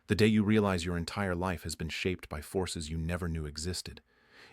The day you realize your entire life has been shaped by forces you never knew existed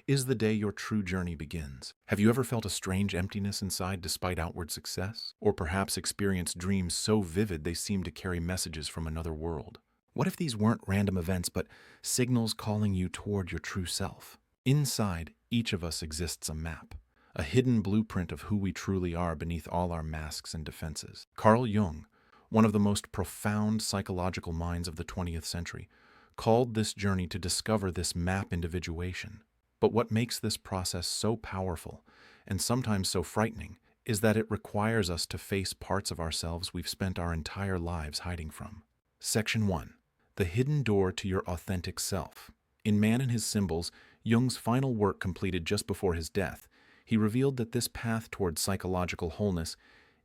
is the day your true journey begins. Have you ever felt a strange emptiness inside despite outward success? Or perhaps experienced dreams so vivid they seem to carry messages from another world? What if these weren't random events, but signals calling you toward your true self? Inside each of us exists a map, a hidden blueprint of who we truly are beneath all our masks and defenses. Carl Jung, one of the most profound psychological minds of the 20th century, called this journey to discover this map individuation. But what makes this process so powerful, and sometimes so frightening, is that it requires us to face parts of ourselves we've spent our entire lives hiding from. Section 1. The hidden door to your authentic self. In Man and His Symbols, Jung's final work completed just before his death, he revealed that this path towards psychological wholeness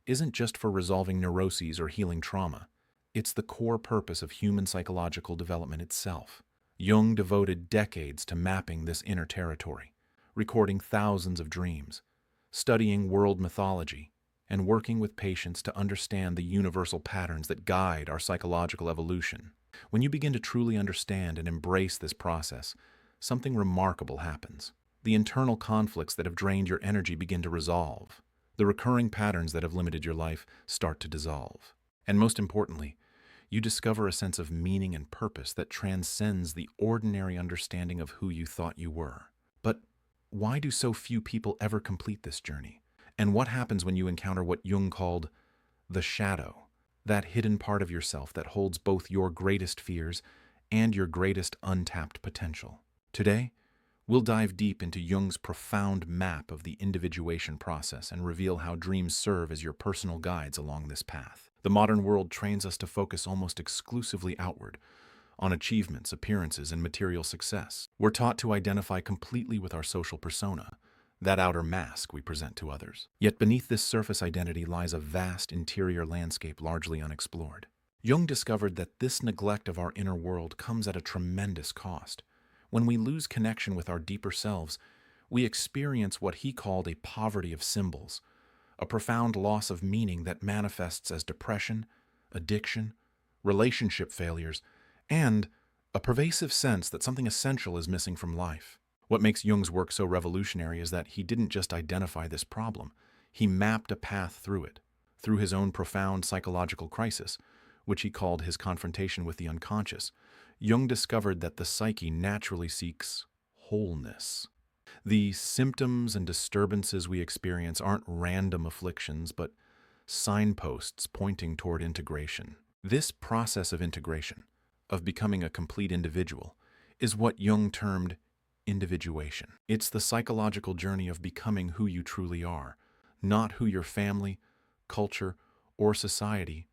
isn't just for resolving neuroses or healing trauma. It's the core purpose of human psychological development itself. Jung devoted decades to mapping this inner territory, recording thousands of dreams, studying world mythology, and working with patients to understand the universal patterns that guide our psychological evolution. When you begin to truly understand and embrace this process, something remarkable happens. The internal conflicts that have drained your energy begin to resolve. The recurring patterns that have limited your life start to dissolve. And most importantly, you discover a sense of meaning and purpose that transcends the ordinary understanding of who you thought you were. But why do so few people ever complete this journey? And what happens when you encounter what Jung called the shadow, that hidden part of yourself that holds both your greatest fears and your greatest untapped potential? Today, we'll dive deep into Jung's profound map of the individuation process and reveal how dreams serve as your personal guides along this path. The modern world trains us to focus almost exclusively outward, on achievements, appearances, and material success. We're taught to identify completely with our social persona, that outer mask we present to others. Yet beneath this surface identity lies a vast interior landscape largely unexplored. Jung discovered that this neglect of our inner world comes at a tremendous cost. When we lose connection with our deeper selves, we experience what he called a poverty of symbols, a profound loss of meaning that manifests as depression, addiction, relationship failures, and a pervasive sense that something essential is missing from life. What makes Jung's work so revolutionary is that he didn't just identify this problem, he mapped a path through it. Through his own profound psychological crisis, which he called his confrontation with the unconscious, Jung discovered that the psyche naturally seeks wholeness. The symptoms and disturbances we experience aren't random afflictions, but signposts pointing toward integration. This process of integration, of becoming a complete individual, is what Jung termed individuation. It's the psychological journey of becoming who you truly are, not who your family, culture, or society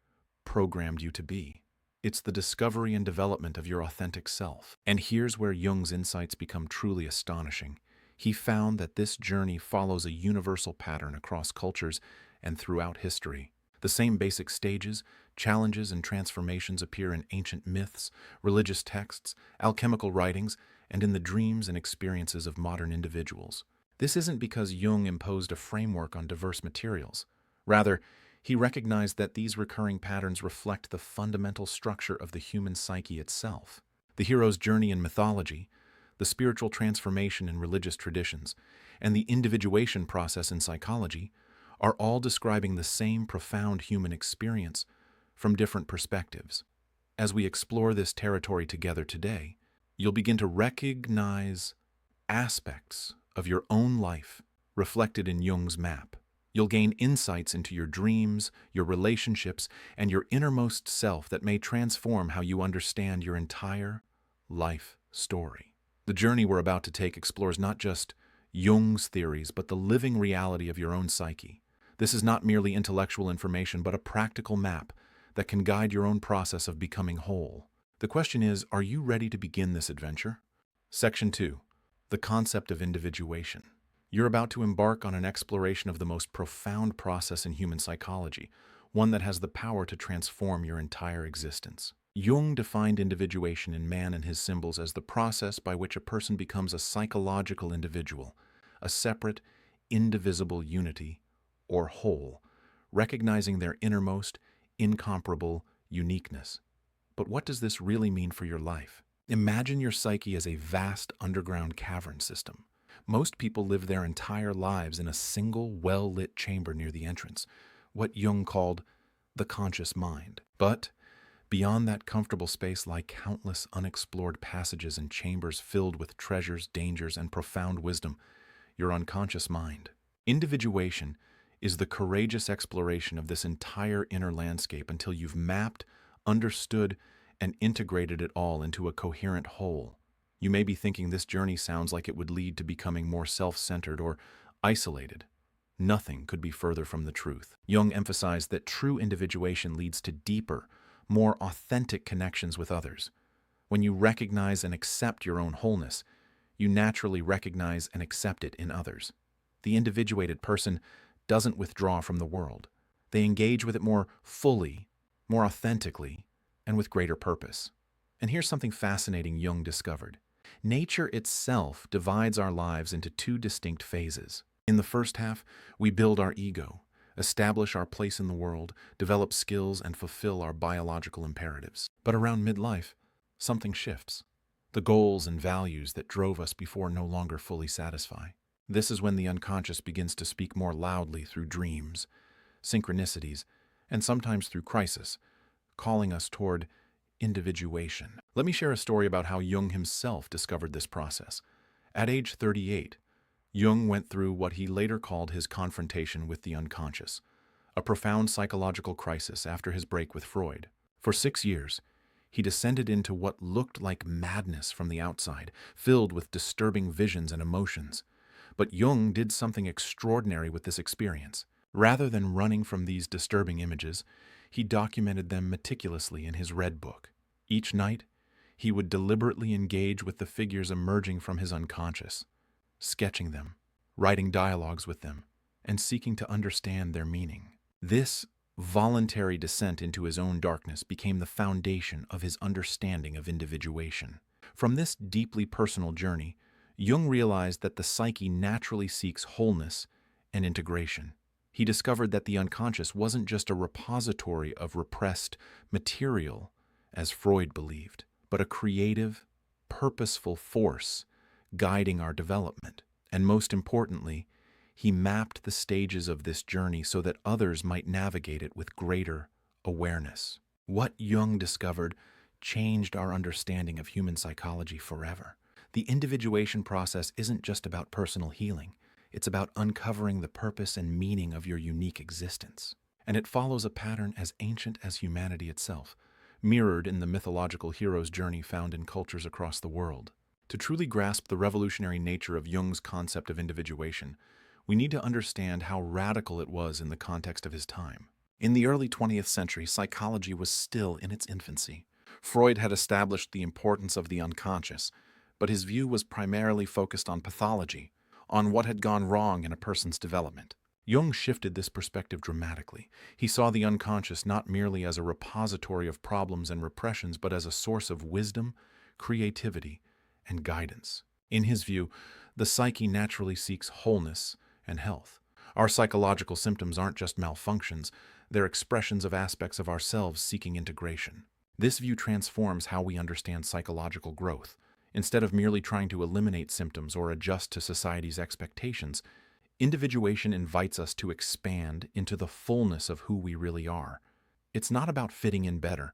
programmed you to be. It's the discovery and development of your authentic self. And here's where Jung's insights become truly astonishing. He found that this journey follows a universal pattern across cultures and throughout history. The same basic stages, challenges, and transformations appear in ancient myths, religious texts, alchemical writings, and in the dreams and experiences of modern individuals. This isn't because Jung imposed a framework on diverse materials. Rather, he recognized that these recurring patterns reflect the fundamental structure of the human psyche itself. The hero's journey in mythology, the spiritual transformation in religious traditions, and the individuation process in psychology are all describing the same profound human experience from different perspectives. As we explore this territory together today, you'll begin to recognize aspects of your own life reflected in Jung's map. You'll gain insights into your dreams, your relationships, and your innermost self that may transform how you understand your entire life story. The journey we're about to take explores not just Jung's theories, but the living reality of your own psyche. This is not merely intellectual information, but a practical map that can guide your own process of becoming whole. The question is, are you ready to begin this adventure? Section 2. The concept of individuation. You're about to embark on an exploration of the most profound process in human psychology, one that has the power to transform your entire existence. Jung defined individuation in Man and His Symbols as the process by which a person becomes a psychological individual, a separate, indivisible unity, or whole, recognizing their innermost, incomparable uniqueness. But what does this really mean for your life? Imagine your psyche as a vast underground cavern system. Most people live their entire lives in a single, well-lit chamber near the entrance, what Jung called the conscious mind. But beyond that comfortable space lie countless unexplored passages and chambers filled with treasures, dangers, and profound wisdom, your unconscious mind. Individuation is the courageous exploration of this entire inner landscape until you've mapped, understood, and integrated it all into a coherent whole. You may be thinking this journey sounds like it would lead to becoming more self-centered or isolated. Nothing could be further from the truth. Jung emphasized that true individuation leads to deeper, more authentic connections with others. When you recognize and accept your own wholeness, you naturally recognize and accept it in others. The individuated person doesn't withdraw from the world. They engage with it more fully, more authentically, and with greater purpose. And here's something fascinating Jung discovered. Nature itself divides our lives into two distinct phases. In the first half, we build our ego, establish our place in the world, develop skills, and fulfill our biological imperatives. But around midlife, something shifts. The goals and values that drove us before no longer fully satisfy. This is when the unconscious begins to speak more loudly through dreams, synchronicities, and sometimes through crisis, calling us toward individuation. Let me share a story about how Jung himself discovered this process. At age 38, Jung went through what he later called his confrontation with the unconscious, a profound psychological crisis after his break with Freud. For 6 years, he descended into what looked like madness from the outside, filled with disturbing visions and emotions. But Jung did something extraordinary with this experience. Rather than running from these disturbing images, he documented them meticulously in his Red Book. Each night, he would deliberately engage with the figures emerging from his unconscious, sketching them, writing dialogues with them, and seeking to understand their meaning. This voluntary descent into his own darkness became the foundation of his understanding of individuation. From this deeply personal journey, Jung realized that the psyche naturally seeks wholeness and integration. He discovered that the unconscious wasn't just a repository of repressed material, as Freud believed, but a creative, purposeful force guiding our development. And most importantly, he mapped the stages of this journey so that others might navigate it with greater awareness. What Jung discovered changed our understanding of human psychology forever. The individuation process isn't just about personal healing. It's about uncovering the purpose and meaning of your unique existence. And it follows a pattern as ancient as humanity itself, mirrored in the mythological hero's journey found in cultures across the world. To truly grasp the revolutionary nature of Jung's concept of individuation, we need to understand how radical it was in the context of his time. In the early 20th century, psychology was still in its infancy. Freud had established the importance of the unconscious, but his view was primarily focused on pathology, on what had gone wrong in a person's development. Jung shifted this perspective dramatically. He saw the unconscious not merely as a repository of problems and repressions, but as a source of wisdom, creativity, and guidance. In his view, the psyche naturally seeks wholeness and health. Our psychological symptoms aren't just malfunctions, they're expressions of aspects of ourselves seeking integration. This view transforms how we understand psychological growth. Instead of merely trying to eliminate symptoms or adjust to society's expectations, individuation invites us to expand into the fullness of who we really are. It's not about fitting in better.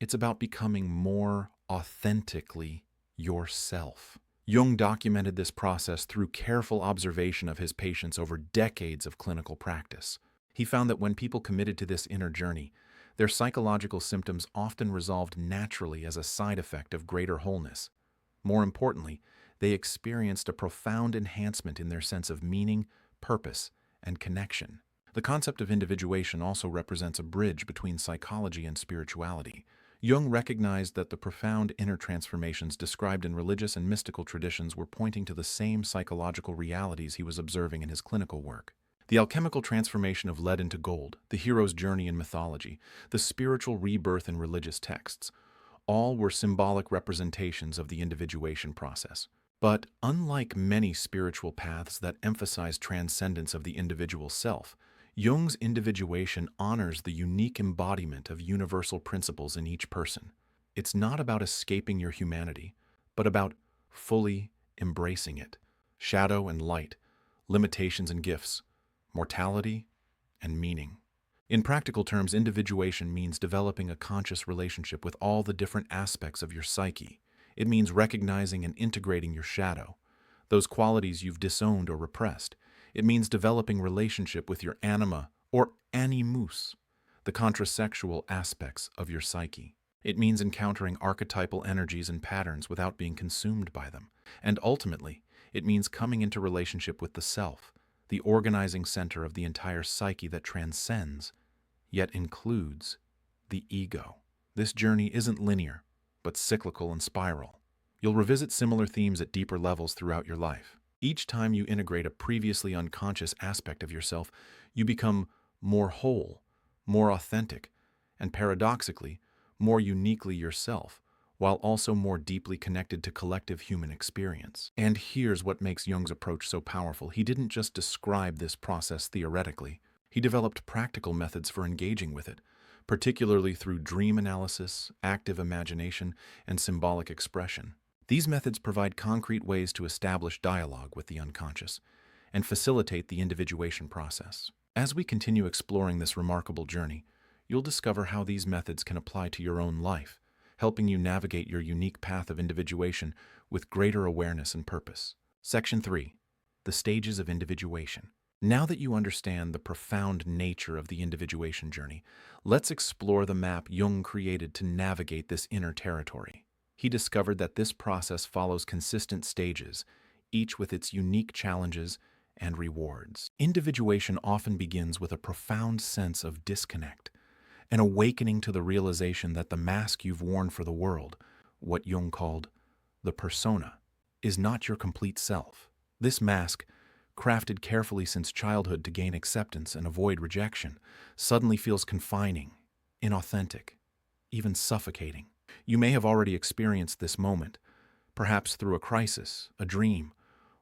It's about becoming more authentically yourself. Jung documented this process through careful observation of his patients over decades of clinical practice. He found that when people committed to this inner journey, their psychological symptoms often resolved naturally as a side effect of greater wholeness. More importantly, they experienced a profound enhancement in their sense of meaning, purpose, and connection. The concept of individuation also represents a bridge between psychology and spirituality. Jung recognized that the profound inner transformations described in religious and mystical traditions were pointing to the same psychological realities he was observing in his clinical work. The alchemical transformation of lead into gold, the hero's journey in mythology, the spiritual rebirth in religious texts, all were symbolic representations of the individuation process. But unlike many spiritual paths that emphasize transcendence of the individual self, Jung's individuation honors the unique embodiment of universal principles in each person. It's not about escaping your humanity, but about fully embracing it. Shadow and light, limitations and gifts, mortality and meaning. In practical terms, individuation means developing a conscious relationship with all the different aspects of your psyche. It means recognizing and integrating your shadow, those qualities you've disowned or repressed. It means developing relationship with your anima or animus, the contrasexual aspects of your psyche. It means encountering archetypal energies and patterns without being consumed by them. And ultimately, it means coming into relationship with the self, the organizing center of the entire psyche that transcends, yet includes, the ego. This journey isn't linear, but cyclical and spiral. You'll revisit similar themes at deeper levels throughout your life. Each time you integrate a previously unconscious aspect of yourself, you become more whole, more authentic, and paradoxically, more uniquely yourself, while also more deeply connected to collective human experience. And here's what makes Jung's approach so powerful. He didn't just describe this process theoretically. He developed practical methods for engaging with it, particularly through dream analysis, active imagination, and symbolic expression. These methods provide concrete ways to establish dialogue with the unconscious and facilitate the individuation process. As we continue exploring this remarkable journey, you'll discover how these methods can apply to your own life, helping you navigate your unique path of individuation with greater awareness and purpose. Section 3. The Stages of Individuation. Now that you understand the profound nature of the individuation journey, let's explore the map Jung created to navigate this inner territory. He discovered that this process follows consistent stages, each with its unique challenges and rewards. Individuation often begins with a profound sense of disconnect, an awakening to the realization that the mask you've worn for the world, what Jung called the persona, is not your complete self. This mask, crafted carefully since childhood to gain acceptance and avoid rejection, suddenly feels confining, inauthentic, even suffocating. You may have already experienced this moment, perhaps through a crisis, a dream,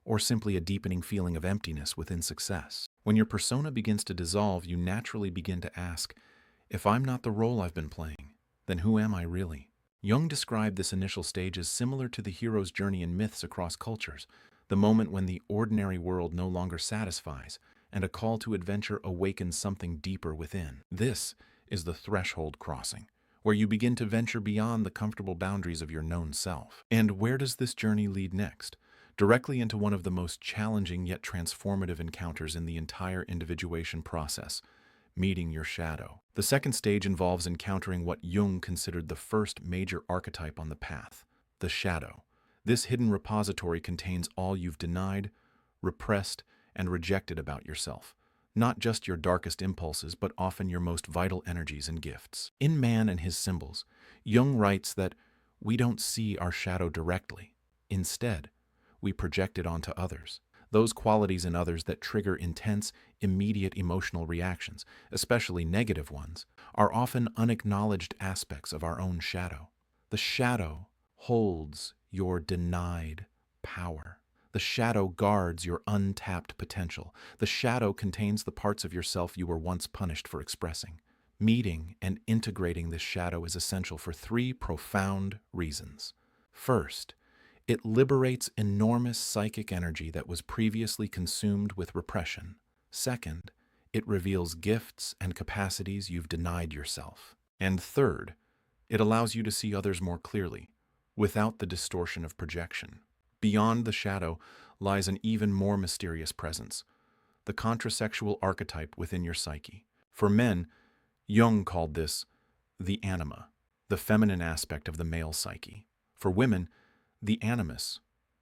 or simply a deepening feeling of emptiness within success. When your persona begins to dissolve, you naturally begin to ask, if I'm not the role I've been playing, then who am I really? Jung described this initial stage as similar to the hero's journey in myths across cultures, the moment when the ordinary world no longer satisfies, and a call to adventure awakens something deeper within. This is the threshold crossing, where you begin to venture beyond the comfortable boundaries of your known self. And where does this journey lead next? Directly into one of the most challenging yet transformative encounters in the entire individuation process, meeting your shadow. The second stage involves encountering what Jung considered the first major archetype on the path, the shadow. This hidden repository contains all you've denied, repressed, and rejected about yourself. Not just your darkest impulses, but often your most vital energies and gifts. In Man and His Symbols, Jung writes that we don't see our shadow directly. Instead, we project it onto others. Those qualities in others that trigger intense, immediate emotional reactions, especially negative ones, are often unacknowledged aspects of our own shadow. The shadow holds your denied power. The shadow guards your untapped potential. The shadow contains the parts of yourself you were once punished for expressing. Meeting and integrating this shadow is essential for three profound reasons. First, it liberates enormous psychic energy that was previously consumed with repression. Second, it reveals gifts and capacities you've denied yourself. And third, it allows you to see others more clearly, without the distortion of projection. Beyond the shadow lies an even more mysterious presence, the contrasexual archetype within your psyche. For men, Jung called this the anima, the feminine aspect of the male psyche. For women, the animus,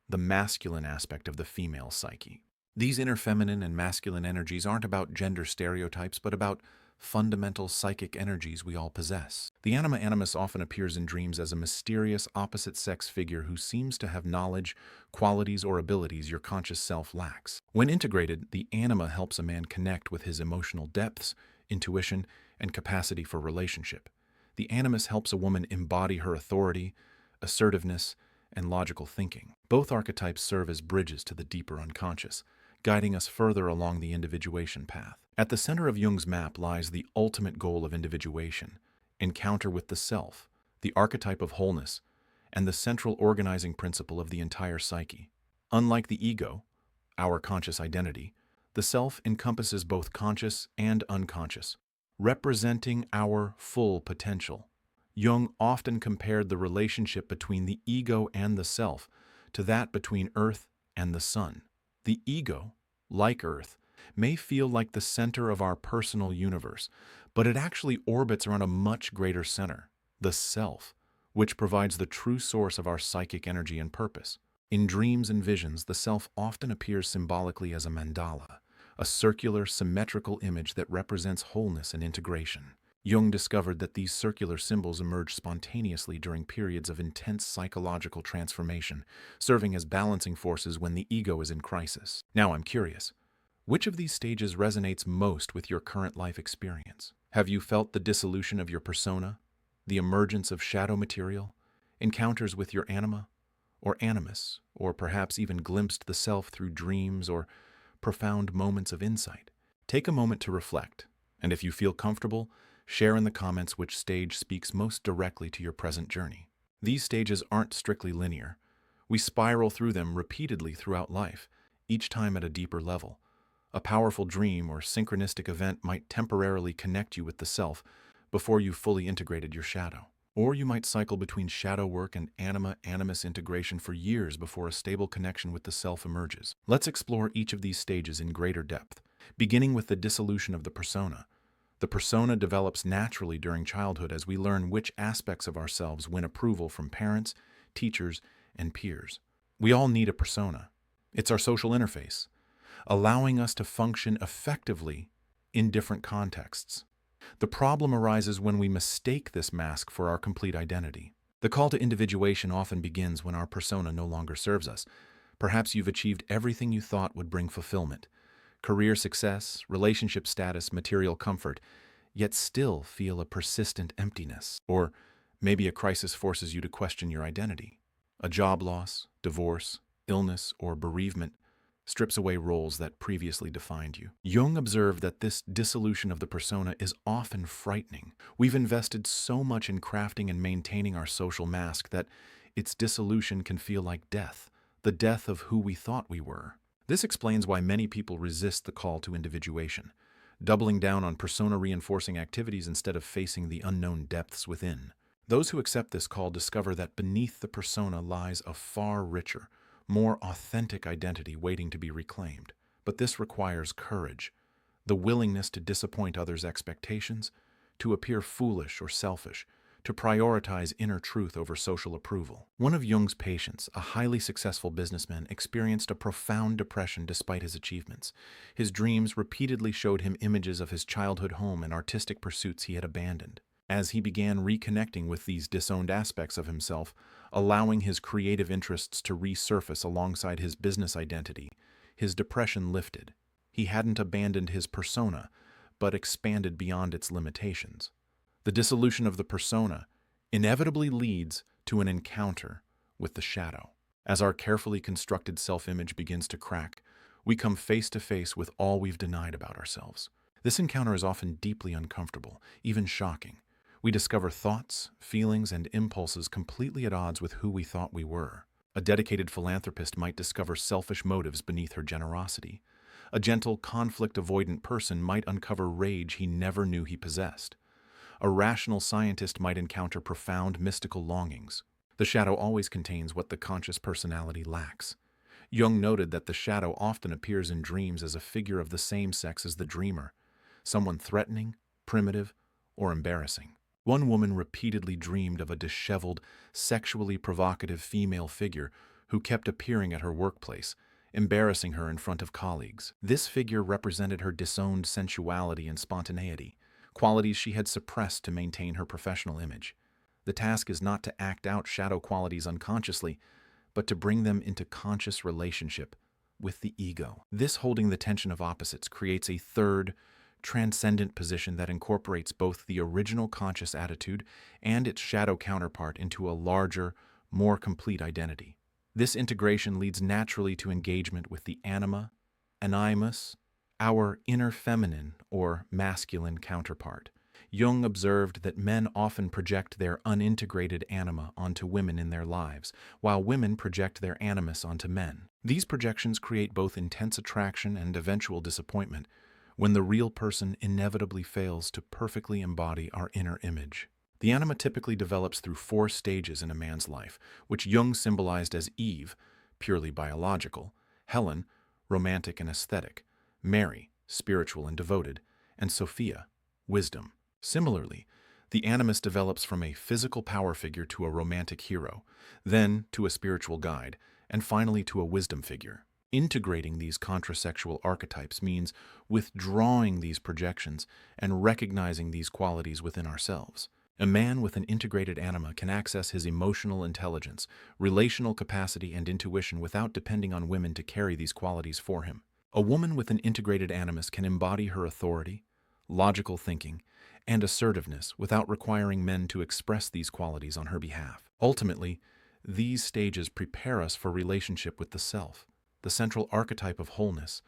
the masculine aspect of the female psyche. These inner feminine and masculine energies aren't about gender stereotypes, but about fundamental psychic energies we all possess. The anima animus often appears in dreams as a mysterious opposite-sex figure who seems to have knowledge, qualities, or abilities your conscious self lacks. When integrated, the anima helps a man connect with his emotional depths, intuition, and capacity for relationship. The animus helps a woman embody her authority, assertiveness, and logical thinking. Both archetypes serve as bridges to the deeper unconscious, guiding us further along the individuation path. At the center of Jung's map lies the ultimate goal of individuation, encounter with the self, the archetype of wholeness, and the central organizing principle of the entire psyche. Unlike the ego, our conscious identity, the self encompasses both conscious and unconscious, representing our full potential. Jung often compared the relationship between the ego and the self to that between Earth and the sun. The ego, like Earth, may feel like the center of our personal universe, but it actually orbits around a much greater center, the self, which provides the true source of our psychic energy and purpose. In dreams and visions, the self often appears symbolically as a mandala, a circular, symmetrical image that represents wholeness and integration. Jung discovered that these circular symbols emerge spontaneously during periods of intense psychological transformation, serving as balancing forces when the ego is in crisis. Now I'm curious, which of these stages resonates most with your current life experience? Have you felt the dissolution of your persona, the emergence of shadow material, encounters with your anima, or animus, or perhaps even glimpsed the self through dreams or profound moments of insight? Take a moment to reflect, and if you feel comfortable, share in the comments which stage speaks most directly to your present journey. These stages aren't strictly linear. We spiral through them repeatedly throughout life, each time at a deeper level. A powerful dream or synchronistic event might temporarily connect you with the self before you fully integrated your shadow. Or you might cycle between shadow work and anima-animus integration for years before a stable connection with the self emerges. Let's explore each of these stages in greater depth, beginning with the dissolution of the persona. The persona develops naturally during childhood as we learn which aspects of ourselves win approval from parents, teachers, and peers. We all need a persona. It's our social interface, allowing us to function effectively in different contexts. The problem arises when we mistake this mask for our complete identity. The call to individuation often begins when our persona no longer serves us. Perhaps you've achieved everything you thought would bring fulfillment: career success, relationship status, material comfort, yet still feel a persistent emptiness. Or maybe a crisis forces you to question your identity. A job loss, divorce, illness, or bereavement strips away roles that previously defined you. Jung observed that this dissolution of the persona is often frightening. We've invested so much in crafting and maintaining our social mask that its dissolution can feel like death, the death of who we thought we were. This explains why many people resist the call to individuation, doubling down on persona-reinforcing activities instead of facing the unknown depths within. Those who accept this call discover that beneath the persona lies a far richer, more authentic identity waiting to be reclaimed. But this requires courage, the willingness to disappoint others' expectations, to appear foolish or selfish, to prioritize inner truth over social approval. One of Jung's patients, a highly successful businessman, experienced a profound depression despite his achievements. His dreams repeatedly showed him images of his childhood home and artistic pursuits he had abandoned. As he began reconnecting with these disowned aspects of himself, allowing his creative interests to resurface alongside his business identity, his depression lifted. He hadn't abandoned his persona, but expanded beyond its limitations. The dissolution of the persona inevitably leads to an encounter with the shadow. As our carefully constructed self-image begins to crack, we come face to face with all we've denied about ourselves. This encounter is often deeply uncomfortable, even shocking. We discover thoughts, feelings, and impulses completely at odds with who we thought we were. A dedicated philanthropist might discover selfish motives beneath her generosity. A gentle, conflict-avoidant person might uncover rage he never knew he possessed. A rational scientist might encounter profound, mystical longings. The shadow always contains what the conscious personality lacks. Jung noted that the shadow often appears in dreams as a figure of the same sex as the dreamer, someone threatening, primitive, or embarrassing. One woman repeatedly dreamed of a disheveled, sexually provocative female figure who kept appearing at her workplace, embarrassing her in front of colleagues. This figure represented her disowned sensuality and spontaneity, qualities she had suppressed to maintain her professional image. The task is not to act out shadow qualities unconsciously, but to bring them into conscious relationship with the ego. This holding the tension of opposites creates a third, transcendent position that incorporates both the original conscious attitude and its shadow counterpart into a larger, more complete identity. This integration leads naturally to engagement with the anima, animus, our inner feminine or masculine counterpart. Jung observed that men often project their unintegrated anima onto women in their lives, while women project their animus onto men. These projections create both intense attraction and eventual disappointment when the real person inevitably fails to perfectly embody our inner image. The anima typically develops through 4 stages in a man's life, which Jung symbolized as Eve, purely biological; Helen, romantic and aesthetic; Mary, spiritual and devoted; and Sophia, wisdom. Similarly, the animus develops from a physical power figure to a romantic hero, then to a spiritual guide, and finally to a wisdom figure. Integrating these contrasexual archetypes means withdrawing these projections and recognizing these qualities within ourselves. A man with an integrated anima can access his emotional intelligence, relational capacity, and intuition without depending on women to carry these qualities for him. A woman with an integrated animus can embody her authority, logical thinking, and assertiveness without requiring men to express these qualities on her behalf. Ultimately, these stages prepare us for relationship with the self, the central archetype of wholeness,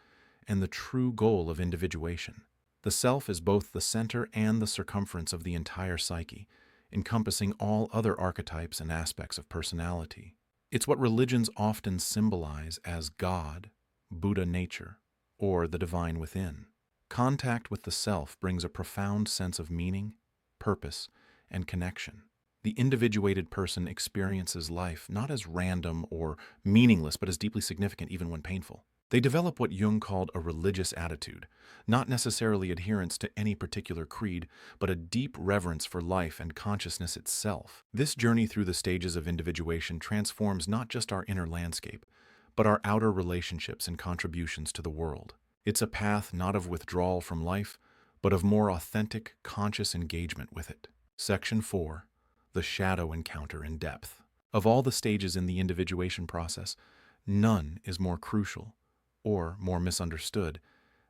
and the true goal of individuation. The self is both the center and the circumference of the entire psyche, encompassing all other archetypes and aspects of personality. It's what religions often symbolize as God, Buddha nature, or the divine within. Contact with the self brings a profound sense of meaning, purpose, and connection. The individuated person experiences life not as random or meaningless, but as deeply significant even when painful. They develop what Jung called a religious attitude, not necessarily adherence to any particular creed, but a deep reverence for life and consciousness itself. This journey through the stages of individuation transforms not just our inner landscape, but our outer relationships and contributions to the world. It's a path not of withdrawal from life, but of more authentic, conscious engagement with it. Section 4. The shadow encounter in depth. Of all the stages in the individuation process, none is more crucial or more misunderstood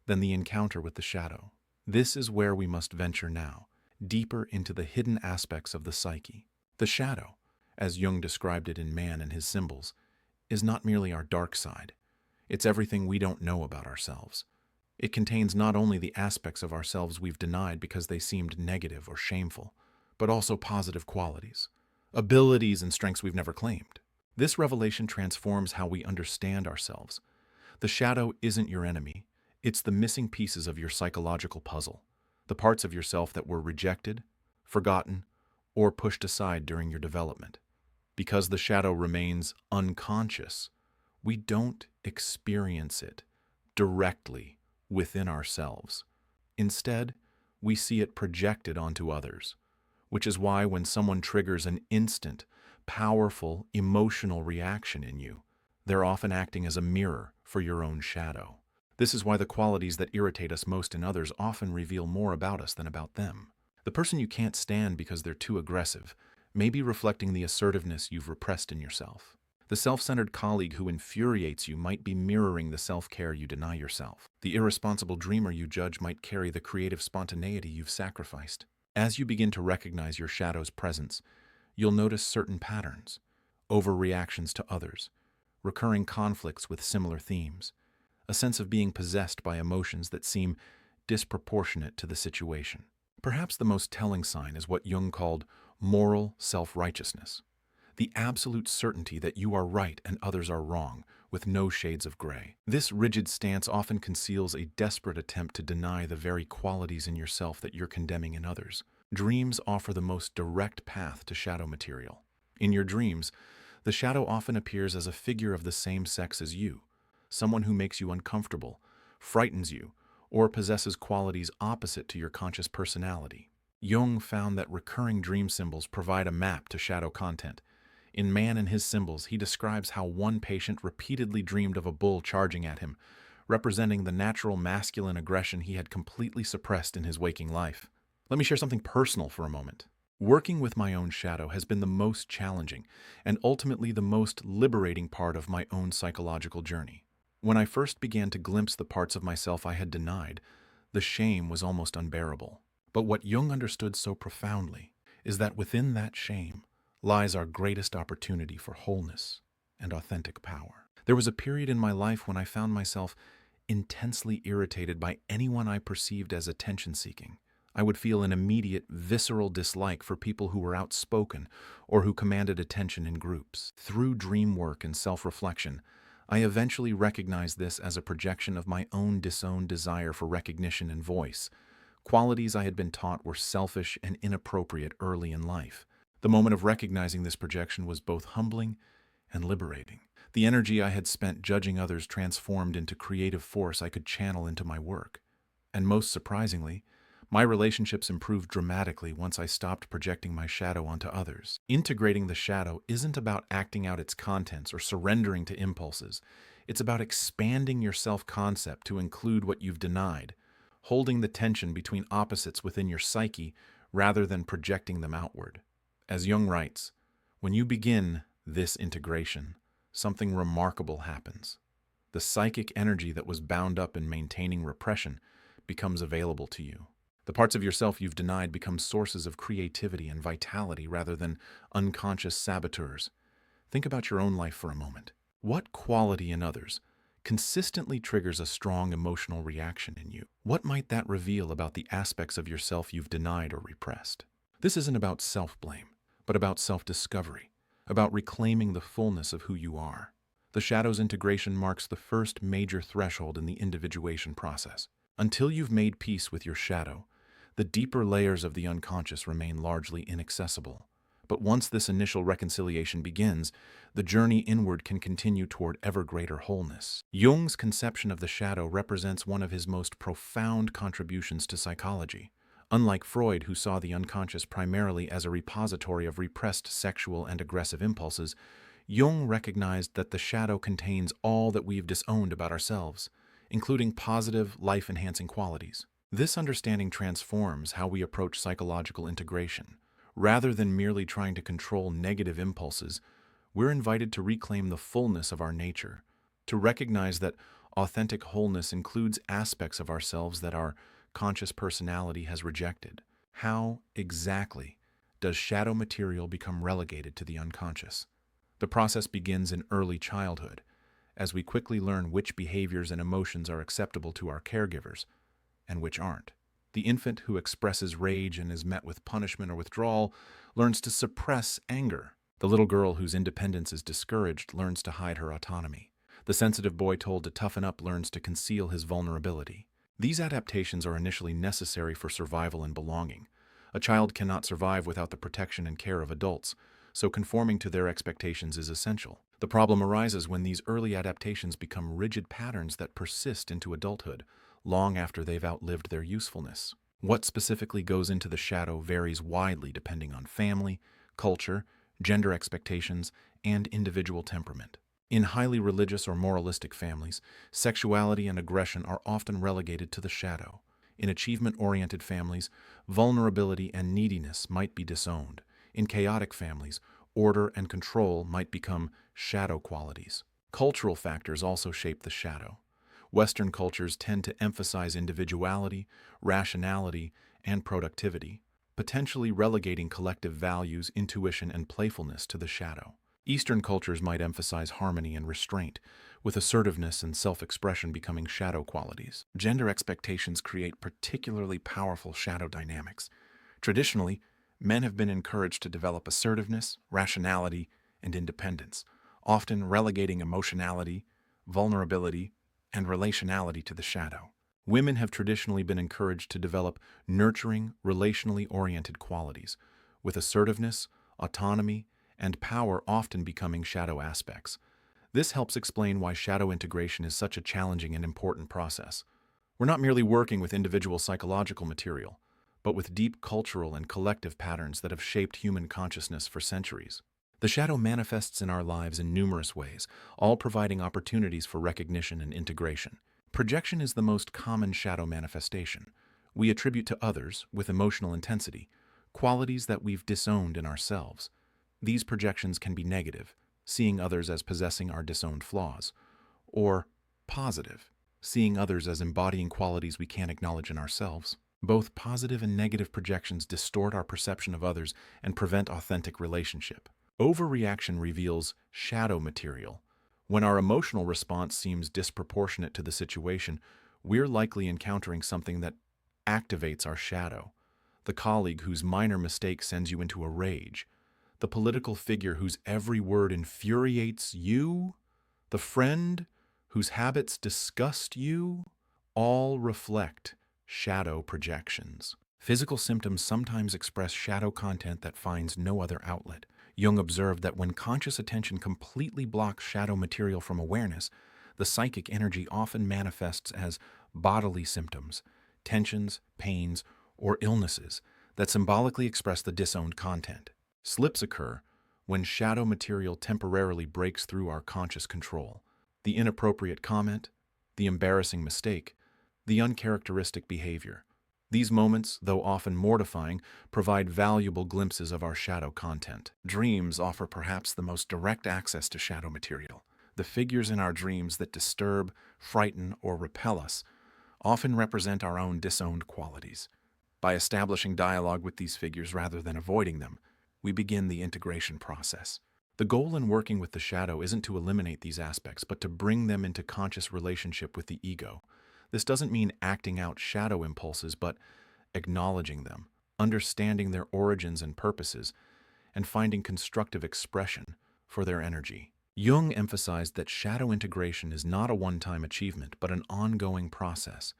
than the encounter with the shadow. This is where we must venture now, deeper into the hidden aspects of the psyche. The shadow, as Jung described it in Man and His Symbols, is not merely our dark side. It's everything we don't know about ourselves. It contains not only the aspects of ourselves we've denied because they seemed negative or shameful, but also positive qualities, abilities and strengths we've never claimed. This revelation transforms how we understand ourselves. The shadow isn't your enemy. It's the missing pieces of your psychological puzzle, the parts of yourself that were rejected, forgotten, or pushed aside during your development. Because the shadow remains unconscious, we don't experience it directly within ourselves. Instead, we see it projected onto others, which is why when someone triggers an instant, powerful, emotional reaction in you, they're often acting as a mirror for your own shadow. This is why the qualities that irritate us most in others often reveal more about us than about them. The person you can't stand because they're too aggressive may be reflecting the assertiveness you've repressed in yourself. The self-centered colleague who infuriates you might be mirroring the self-care you deny yourself. The irresponsible dreamer you judge might carry the creative spontaneity you've sacrificed. As you begin to recognize your shadow's presence, you'll notice certain patterns, overreactions to others, recurring conflicts with similar themes, a sense of being possessed by emotions that seem disproportionate to the situation. Perhaps the most telling sign is what Jung called moral self-righteousness, the absolute certainty that you are right and others are wrong, with no shades of gray. This rigid stance often conceals a desperate attempt to deny the very qualities in yourself that you're condemning in others. Dreams offer the most direct path to shadow material. In your dreams, the shadow often appears as a figure of the same sex as you, someone who makes you uncomfortable, frightens you, or possesses qualities opposite to your conscious personality. Jung found that recurring dream symbols provide a map to shadow content. In Man and His Symbols, he describes how one patient repeatedly dreamed of a bull charging at him, representing the natural masculine aggression he had completely suppressed in his waking life. Let me share something personal for a moment. Working with my own shadow has been the most challenging and ultimately the most liberating part of my own psychological journey. When I first began to glimpse the parts of myself I had denied, the shame was almost unbearable. But what Jung understood so profoundly is that within that shame lies our greatest opportunity for wholeness and authentic power. There was a period in my life when I found myself intensely irritated by anyone I perceived as attention-seeking, I would feel an immediate, visceral dislike for people who were outspoken or who commanded attention in groups. Through dream work and self-reflection, I eventually recognized this as a projection of my own disowned desire for recognition and voice, qualities I had been taught were selfish and inappropriate early in life. The moment of recognizing this projection was both humbling and liberating. The energy I had spent judging others transformed into creative force I could channel into my work. And most surprisingly, my relationships improved dramatically once I stopped projecting my shadow onto others. Integrating the shadow isn't about acting out its contents or surrendering to impulses. It's about expanding your self-concept to include what you've denied, holding the tension between opposites within your psyche rather than projecting them outward. As Jung writes, when you begin this integration, something remarkable happens. The psychic energy that was bound up in maintaining repression becomes available to you. The parts of yourself you've denied become sources of creativity and vitality rather than unconscious saboteurs. Think about your own life for a moment. What quality in others consistently triggers a strong emotional reaction in you? What might that reveal about the aspects of yourself you've denied or repressed? This isn't about self-blame, but about self-discovery, about reclaiming the fullness of who you are. The shadow's integration marks the first major threshold in the individuation process. Until you've made peace with your shadow, the deeper layers of the unconscious remain largely inaccessible. But once this initial reconciliation begins, the journey inward can continue toward ever greater wholeness. Jung's conception of the shadow represents one of his most profound contributions to psychology. Unlike Freud, who saw the unconscious primarily as a repository of repressed sexual and aggressive impulses, Jung recognized that the shadow contains all that we've disowned about ourselves, including positive, life-enhancing qualities. This understanding transforms how we approach psychological integration. Rather than merely trying to control negative impulses, we're invited to reclaim the fullness of our nature, to recognize that authentic wholeness includes aspects of ourselves that our conscious personality has rejected. How exactly does shadow material become relegated to the unconscious? The process begins in early childhood, as we quickly learn which behaviors and emotions are acceptable to our caregivers and which aren't. The infant who expresses rage and is met with punishment or withdrawal learns to suppress anger. The little girl whose independence is discouraged learns to hide her autonomy. The sensitive boy told to toughen up learns to conceal his vulnerability. These adaptations are initially necessary for survival and belonging. A child cannot survive without the protection and care of adults, so conforming to their expectations is essential. The problem arises when these early adaptations become rigid patterns that persist into adulthood, long after they've outlived their usefulness. What specifically goes into the shadow varies widely depending on family, culture, gender expectations, and individual temperament. In highly religious or moralistic families, sexuality and aggression are often relegated to the shadow. In achievement-oriented families, vulnerability and neediness might be disowned. In chaotic families, order and control might become shadow qualities. Cultural factors also shape the shadow. Western cultures tend to emphasize individuality, rationality, and productivity, potentially relegating collective values, intuition, and playfulness to the shadow. Eastern cultures might emphasize harmony and restraint, with assertiveness and self-expression becoming shadow qualities. Gender expectations create particularly powerful shadow dynamics. Traditionally, men have been encouraged to develop assertiveness, rationality, and independence, often relegating emotionality, vulnerability, and relationality to the shadow. Women have traditionally been encouraged to develop nurturing, relationally oriented qualities, with assertiveness, autonomy, and power often becoming shadow aspects. This helps explain why shadow integration is such a challenging and important process. We're not merely working with individual psychological material, but with deep cultural and collective patterns that have shaped human consciousness for centuries. The shadow manifests in our lives in numerous ways, all providing opportunities for recognition and integration. Projection is the most common shadow manifestation. We attribute to others, with emotional intensity, qualities that we've disowned in ourselves. These projections can be negative, seeing others as possessing our disowned flaws, or positive, seeing others as embodying qualities we can't acknowledge in ourselves. Both positive and negative projections distort our perception of others and prevent authentic relationship. Overreaction reveals shadow material. When our emotional response seems disproportionate to the situation, we're likely encountering something that activates our shadow. the colleague whose minor mistake sends you into a rage, the political figure whose every word infuriates you, the friend whose habits disgust you, all reflect shadow projections. Physical symptoms sometimes express shadow content that finds no other outlet. Jung observed that when conscious attention completely blocks shadow material from awareness, the psychic energy often manifests as bodily symptoms, tensions, pains, or illnesses that symbolically express the disowned content. Slips occur when shadow material temporarily breaks through our conscious control. The inappropriate comment, the embarrassing mistake, the uncharacteristic behavior. These moments, though often mortifying, provide valuable glimpses of our shadow content. Dreams offer perhaps the most direct access to shadow material. The figures in our dreams that disturb, frighten, or repel us often represent our own disowned qualities. By establishing dialogue with these figures rather than avoiding them, we begin the integration process. The goal in working with the shadow isn't to eliminate these aspects, but to bring them into conscious relationship with the ego. This doesn't mean acting out shadow impulses, but acknowledging them, understanding their origins and purposes, and finding constructive expression for their energy. Jung emphasized that shadow integration is not a one-time achievement, but an ongoing process.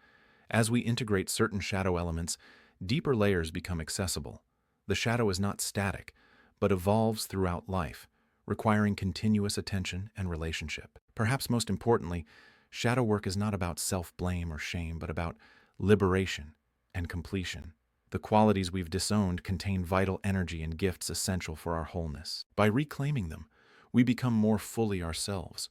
As we integrate certain shadow elements, deeper layers become accessible. The shadow is not static, but evolves throughout life, requiring continuous attention and relationship. Perhaps most importantly, shadow work is not about self-blame or shame, but about liberation and completion. The qualities we've disowned contain vital energy and gifts essential for our wholeness. By reclaiming them, we become more fully ourselves,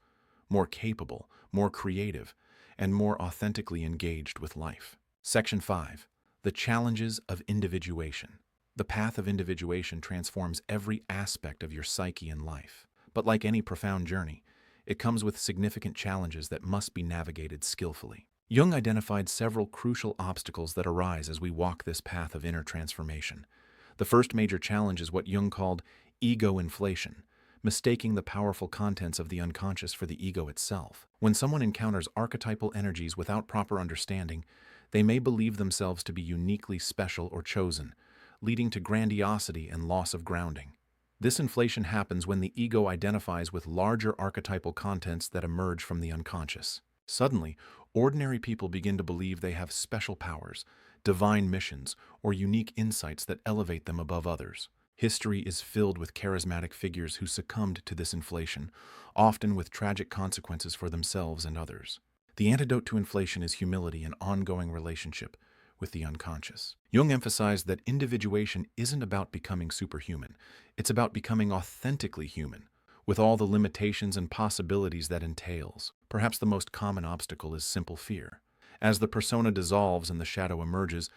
more capable, more creative, and more authentically engaged with life. Section 5. The challenges of individuation. The path of individuation transforms every aspect of your psyche and life. But like any profound journey, it comes with significant challenges that must be navigated skillfully. Jung identified several crucial obstacles that arise as we walk this path of inner transformation. The first major challenge is what Jung called ego inflation, mistaking the powerful contents of the unconscious for the ego itself. When someone encounters archetypal energies without proper understanding, they may believe themselves to be uniquely special or chosen, leading to grandiosity and loss of grounding. This inflation happens when the ego identifies with larger archetypal contents that emerge from the unconscious. Suddenly, ordinary people begin to believe they have special powers, divine missions, or unique insights that elevate them above others. History is filled with charismatic figures who succumbed to this inflation, often with tragic consequences for themselves and others. The antidote to inflation is humility and ongoing relationship with the unconscious. Jung emphasized that individuation isn't about becoming superhuman. It's about becoming authentically human, with all the limitations and possibilities that entails. Perhaps the most common obstacle is simple fear. As the persona dissolves and the shadow emerges,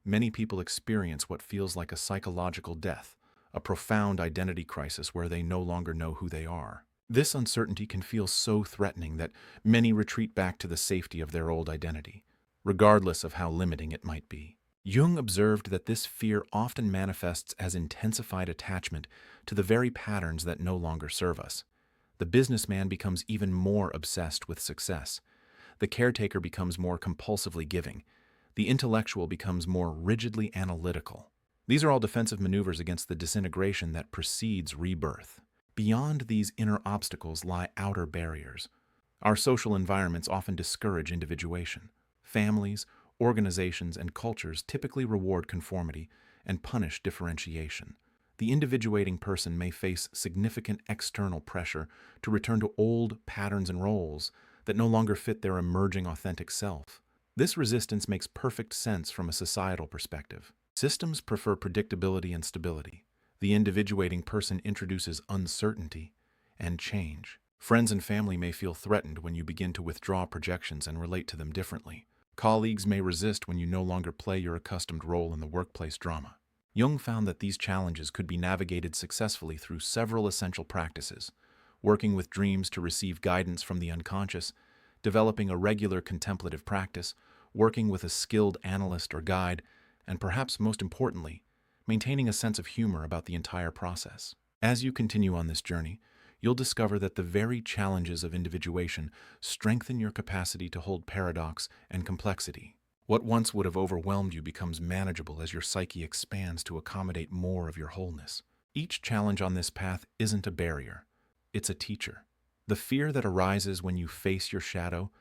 many people experience what feels like a psychological death, a profound identity crisis where they no longer know who they are. This uncertainty can feel so threatening that many retreat back to the safety of their old identity, regardless of how limiting it might be. Jung observed that this fear often manifests as intensified attachment to the very patterns that no longer serve us. The businessman becomes even more obsessed with success. The caretaker becomes more compulsively giving. The intellectual becomes more rigidly analytical. These are all defensive maneuvers against the disintegration that precedes rebirth. Beyond these inner obstacles lie outer barriers. Our social environments often discourage individuation. Families, organizations, and cultures typically reward conformity and punish differentiation. The individuating person may face significant external pressure to return to old patterns and roles that no longer fit their emerging authentic self. This resistance makes perfect sense from a societal perspective. Systems prefer predictability and stability. The individuating person introduces uncertainty and change. Friends and family may feel threatened when you begin to withdraw projections and relate to them differently. Colleagues may resist when you no longer play your accustomed role in the workplace drama. Jung found that these challenges could be navigated successfully through several essential practices: working with dreams to receive guidance from the unconscious, developing a regular contemplative practice, working with a skilled analyst or guide, and perhaps most importantly, maintaining a sense of humor about the entire process. As you continue on this journey, you'll discover that the very challenges of individuation strengthen your capacity to hold paradox and complexity. What once would have overwhelmed you becomes manageable as your psyche expands to accommodate more of your wholeness. Each challenge on this path isn't a barrier, it's a teacher. The fear that arises when you face your shadow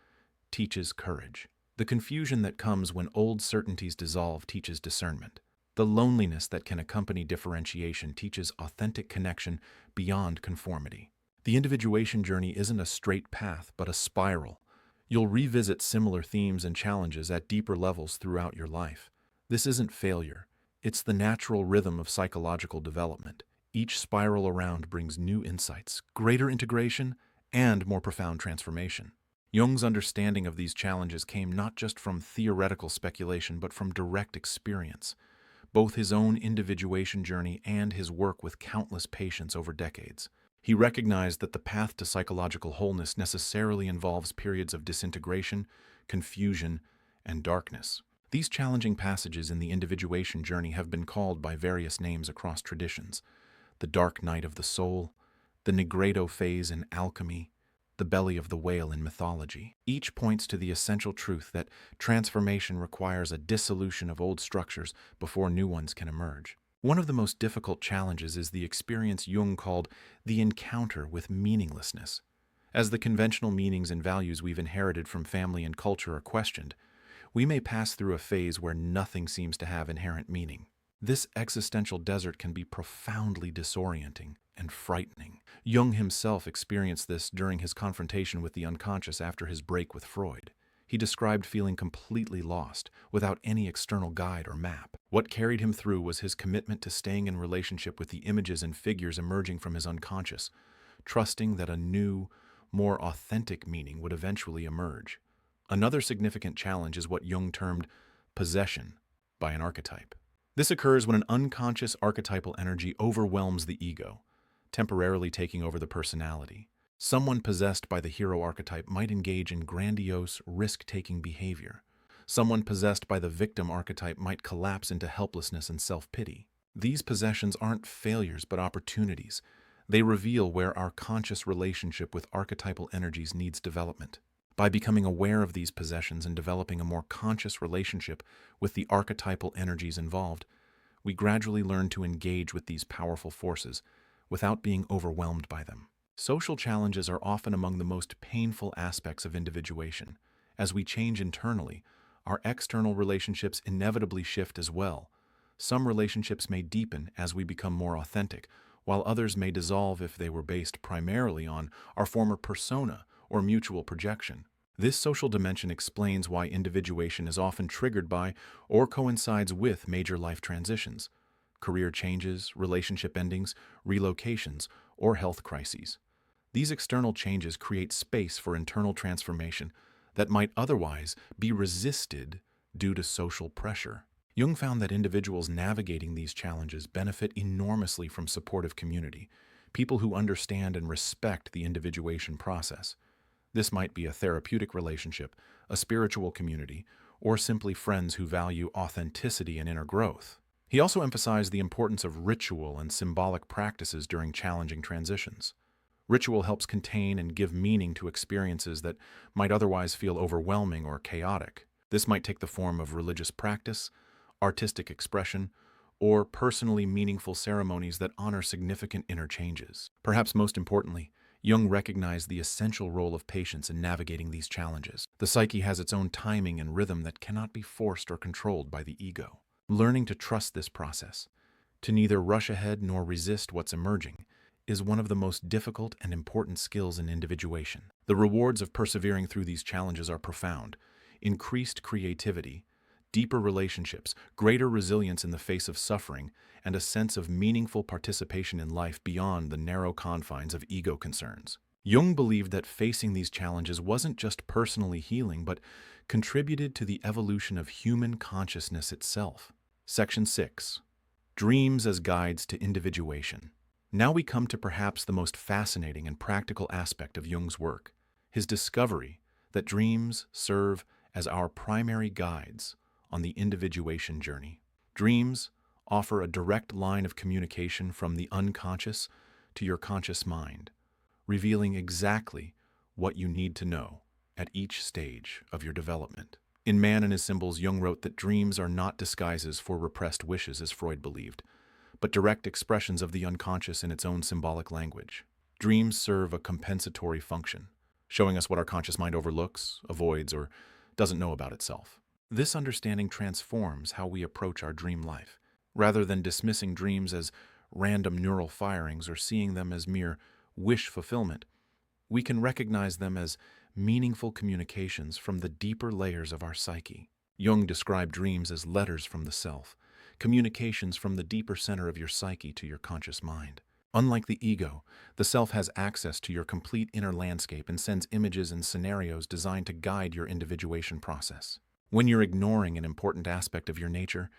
teaches courage. The confusion that comes when old certainties dissolve teaches discernment. The loneliness that can accompany differentiation teaches authentic connection beyond conformity. The individuation journey isn't a straight path, but a spiral. You'll revisit similar themes and challenges at deeper levels throughout your life. This isn't failure. It's the natural rhythm of psychological development. Each spiral around brings new insights, greater integration, and more profound transformation. Jung's understanding of these challenges came not just from theoretical speculation, but from direct experience. Both his own individuation journey and his work with countless patients over decades. He recognized that the path to psychological wholeness necessarily involves periods of disintegration, confusion, and darkness. These challenging passages in the individuation journey have been called by various names across traditions: the dark night of the soul, the Nigredo phase in alchemy, the belly of the whale in mythology. Each points to the essential truth that transformation requires a dissolution of old structures before new ones can emerge. One of the most difficult challenges is the experience Jung called the encounter with meaninglessness. As the conventional meanings and values we've inherited from family and culture are questioned, we may pass through a phase where nothing seems to have inherent meaning. This existential desert can be profoundly disorienting and frightening. Jung himself experienced this during his confrontation with the unconscious after his break with Freud. He described feeling completely lost, without any external guide or map. What carried him through was his commitment to staying in relationship with the images and figures emerging from his unconscious, trusting that a new, more authentic meaning would eventually emerge. Another significant challenge is what Jung termed possession by an archetype. This occurs when an unconscious archetypal energy overwhelms the ego, temporarily taking over the personality. Someone possessed by the hero archetype might engage in grandiose, risk-taking behavior. Someone possessed by the victim archetype might collapse into helplessness and self-pity. These possessions aren't failures but opportunities. They reveal where our conscious relationship with archetypal energies needs development. By becoming aware of these possessions and developing a more conscious relationship with the archetypal energies involved, we gradually learn to engage with these powerful forces without being overwhelmed by them. Social challenges are often among the most painful aspects of individuation. As we change internally, our external relationships inevitably shift as well. Some relationships may deepen as we become more authentic, while others may dissolve if they were based primarily on our former persona or mutual projection. This social dimension explains why individuation is often triggered by or coincides with major life transitions, career changes, relationship endings, relocations, or health crises. These external changes create space for internal transformation that might otherwise be resisted due to social pressure. Jung found that individuals navigating these challenges benefit enormously from supportive community, people who understand and respect the individuation process. This might be a therapeutic relationship, a spiritual community, or simply friends who value authenticity and inner growth. He also emphasized the importance of ritual and symbolic practices during challenging transitions. Ritual helps contain and give meaning to experiences that might otherwise feel overwhelming or chaotic. This might take the form of religious practice, artistic expression, or personally meaningful ceremonies that honor significant inner changes. Perhaps most importantly, Jung recognized the essential role of patience in navigating these challenges. The psyche has its own timing and rhythm that cannot be forced or controlled by the ego. Learning to trust this process, to neither rush ahead nor resist what's emerging, is one of the most difficult and important skills in individuation. The rewards of persevering through these challenges are profound: increased creativity, deeper relationships, greater resilience in the face of suffering, and a sense of meaningful participation in life beyond the narrow confines of ego concerns. Jung believed that facing these challenges wasn't just personally healing, but contributed to the evolution of human consciousness itself. Section 6. Dreams as Guides to Individuation. Now we come to perhaps the most fascinating and practical aspect of Jung's work, his discovery that dreams serve as our primary guides on the individuation journey. Dreams offer a direct line of communication from the unconscious to your conscious mind, revealing exactly what you need to know at each stage of your development. In Man and His Symbols, Jung wrote that dreams are not disguises for repressed wishes, as Freud believed, but direct expressions of the unconscious in its own symbolic language. Dreams serve a compensatory function, showing us what our conscious mind overlooks, avoids, or doesn't know about itself. This understanding transforms how we approach our dream life. Rather than dismissing dreams as random neural firings or seeing them as mere wish fulfillment, we can recognize them as meaningful communications from the deeper layers of our psyche. Jung described dreams as letters from the self, communications from the deeper center of your psyche to your conscious mind. Unlike the ego, the self has access to your complete inner landscape and sends images and scenarios designed to guide your individuation process. When you're ignoring an important aspect of your nature,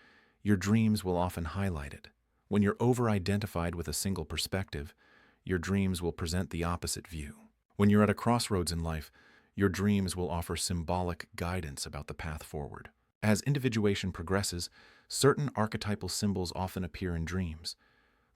your dreams will often highlight it. When you're over-identified with a single perspective, your dreams will present the opposite view. When you're at a crossroads in life, your dreams will offer symbolic guidance about the path forward. As individuation progresses, certain archetypal symbols often appear in dreams.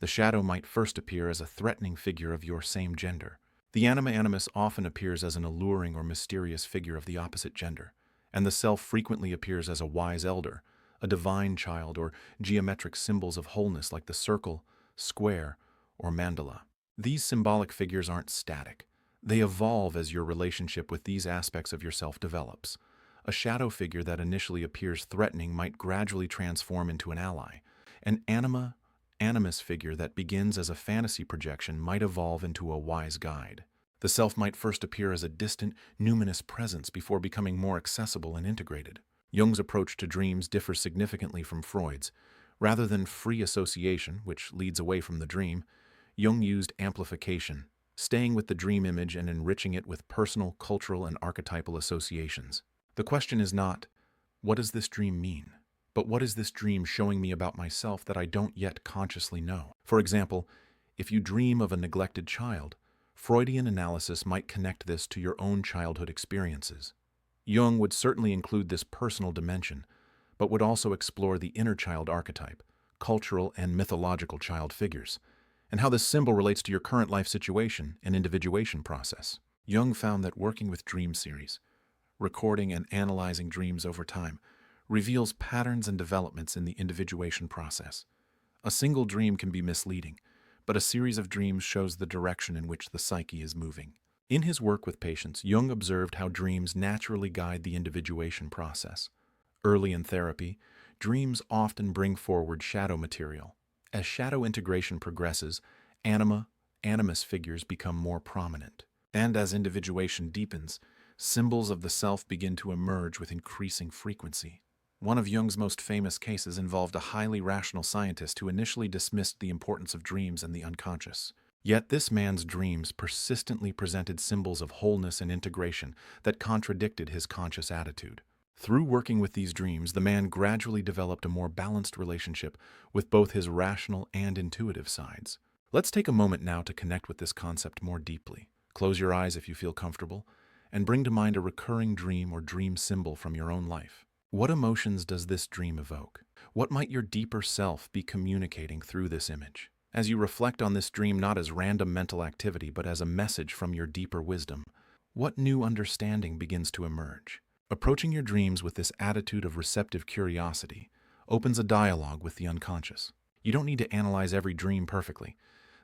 The shadow might first appear as a threatening figure of your same gender. The anima animus often appears as an alluring or mysterious figure of the opposite gender, and the self frequently appears as a wise elder, a divine child, or geometric symbols of wholeness like the circle, square, or mandala. These symbolic figures aren't static. They evolve as your relationship with these aspects of yourself develops. A shadow figure that initially appears threatening might gradually transform into an ally. An anima animus figure that begins as a fantasy projection might evolve into a wise guide. The self might first appear as a distant, numinous presence before becoming more accessible and integrated. Jung's approach to dreams differs significantly from Freud's. Rather than free association, which leads away from the dream, Jung used amplification, staying with the dream image and enriching it with personal, cultural, and archetypal associations. The question is not, what does this dream mean? But what is this dream showing me about myself that I don't yet consciously know? For example, if you dream of a neglected child, Freudian analysis might connect this to your own childhood experiences. Jung would certainly include this personal dimension, but would also explore the inner child archetype, cultural and mythological child figures, and how this symbol relates to your current life situation and individuation process. Jung found that working with dream series, recording and analyzing dreams over time, reveals patterns and developments in the individuation process. A single dream can be misleading, but a series of dreams shows the direction in which the psyche is moving. In his work with patients, Jung observed how dreams naturally guide the individuation process. Early in therapy, dreams often bring forward shadow material. As shadow integration progresses, anima, animus figures become more prominent. And as individuation deepens, symbols of the self begin to emerge with increasing frequency. One of Jung's most famous cases involved a highly rational scientist who initially dismissed the importance of dreams and the unconscious. Yet this man's dreams persistently presented symbols of wholeness and integration that contradicted his conscious attitude. Through working with these dreams, the man gradually developed a more balanced relationship with both his rational and intuitive sides. Let's take a moment now to connect with this concept more deeply. Close your eyes if you feel comfortable, and bring to mind a recurring dream or dream symbol from your own life. What emotions does this dream evoke? What might your deeper self be communicating through this image? As you reflect on this dream not as random mental activity but as a message from your deeper wisdom, what new understanding begins to emerge? Approaching your dreams with this attitude of receptive curiosity opens a dialogue with the unconscious. You don't need to analyze every dream perfectly.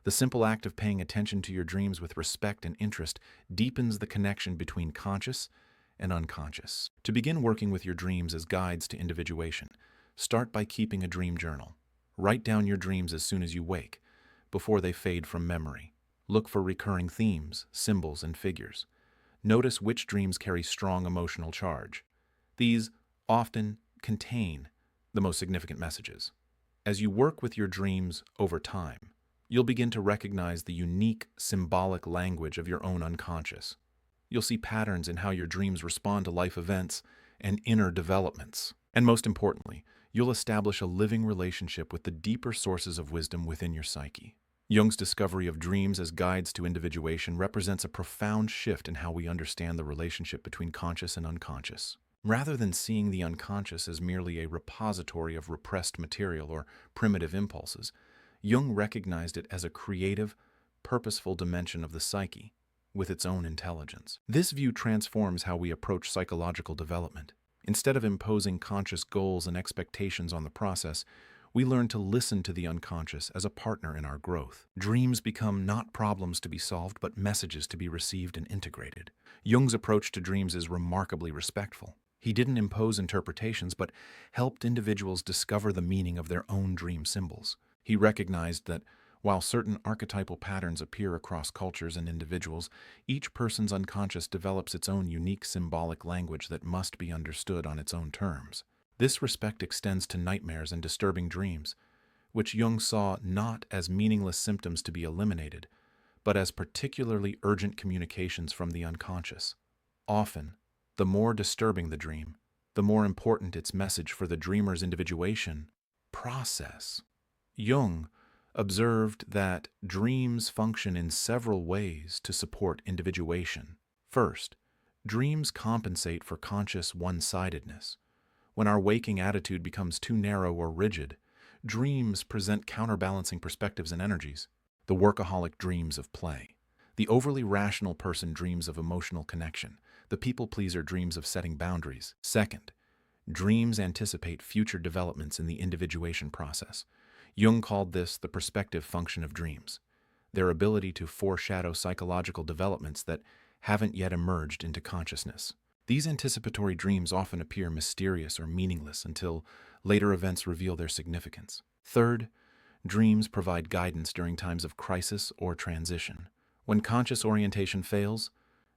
The simple act of paying attention to your dreams with respect and interest deepens the connection between conscious and unconscious. To begin working with your dreams as guides to individuation, start by keeping a dream journal. Write down your dreams as soon as you wake, before they fade from memory. Look for recurring themes, symbols, and figures. Notice which dreams carry strong emotional charge. These often contain the most significant messages. As you work with your dreams over time, you'll begin to recognize the unique symbolic language of your own unconscious. You'll see patterns in how your dreams respond to life events and inner developments. And most importantly, you'll establish a living relationship with the deeper sources of wisdom within your psyche. Jung's discovery of dreams as guides to individuation represents a profound shift in how we understand the relationship between conscious and unconscious. Rather than seeing the unconscious as merely a repository of repressed material or primitive impulses, Jung recognized it as a creative, purposeful dimension of the psyche, with its own intelligence. This view transforms how we approach psychological development. Instead of imposing conscious goals and expectations on the process, we learn to listen to the unconscious as a partner in our growth. Dreams become not problems to be solved, but messages to be received and integrated. Jung's approach to dreams is remarkably respectful. He didn't impose interpretations, but helped individuals discover the meaning of their own dream symbols. He recognized that while certain archetypal patterns appear across cultures and individuals, each person's unconscious develops its own unique symbolic language that must be understood on its own terms. This respect extends to nightmares and disturbing dreams, which Jung saw not as meaningless symptoms to be eliminated, but as particularly urgent communications from the unconscious. Often, the more disturbing the dream, the more important its message for the dreamer's individuation process. Jung observed that dreams function in several ways to support individuation. First, dreams compensate for conscious one-sidedness. When our waking attitude becomes too narrow or rigid, dreams present counterbalancing perspectives and energies. The workaholic dreams of play. The overly rational person dreams of emotional connection. The people-pleaser dreams of setting boundaries. Second, dreams anticipate future developments in the individuation process. Jung called this the perspective function of dreams, their ability to foreshadow psychological developments that haven't yet emerged into consciousness. These anticipatory dreams often appear mysterious or meaningless until later events reveal their significance. Third, dreams provide guidance during times of crisis or transition. When conscious orientation fails,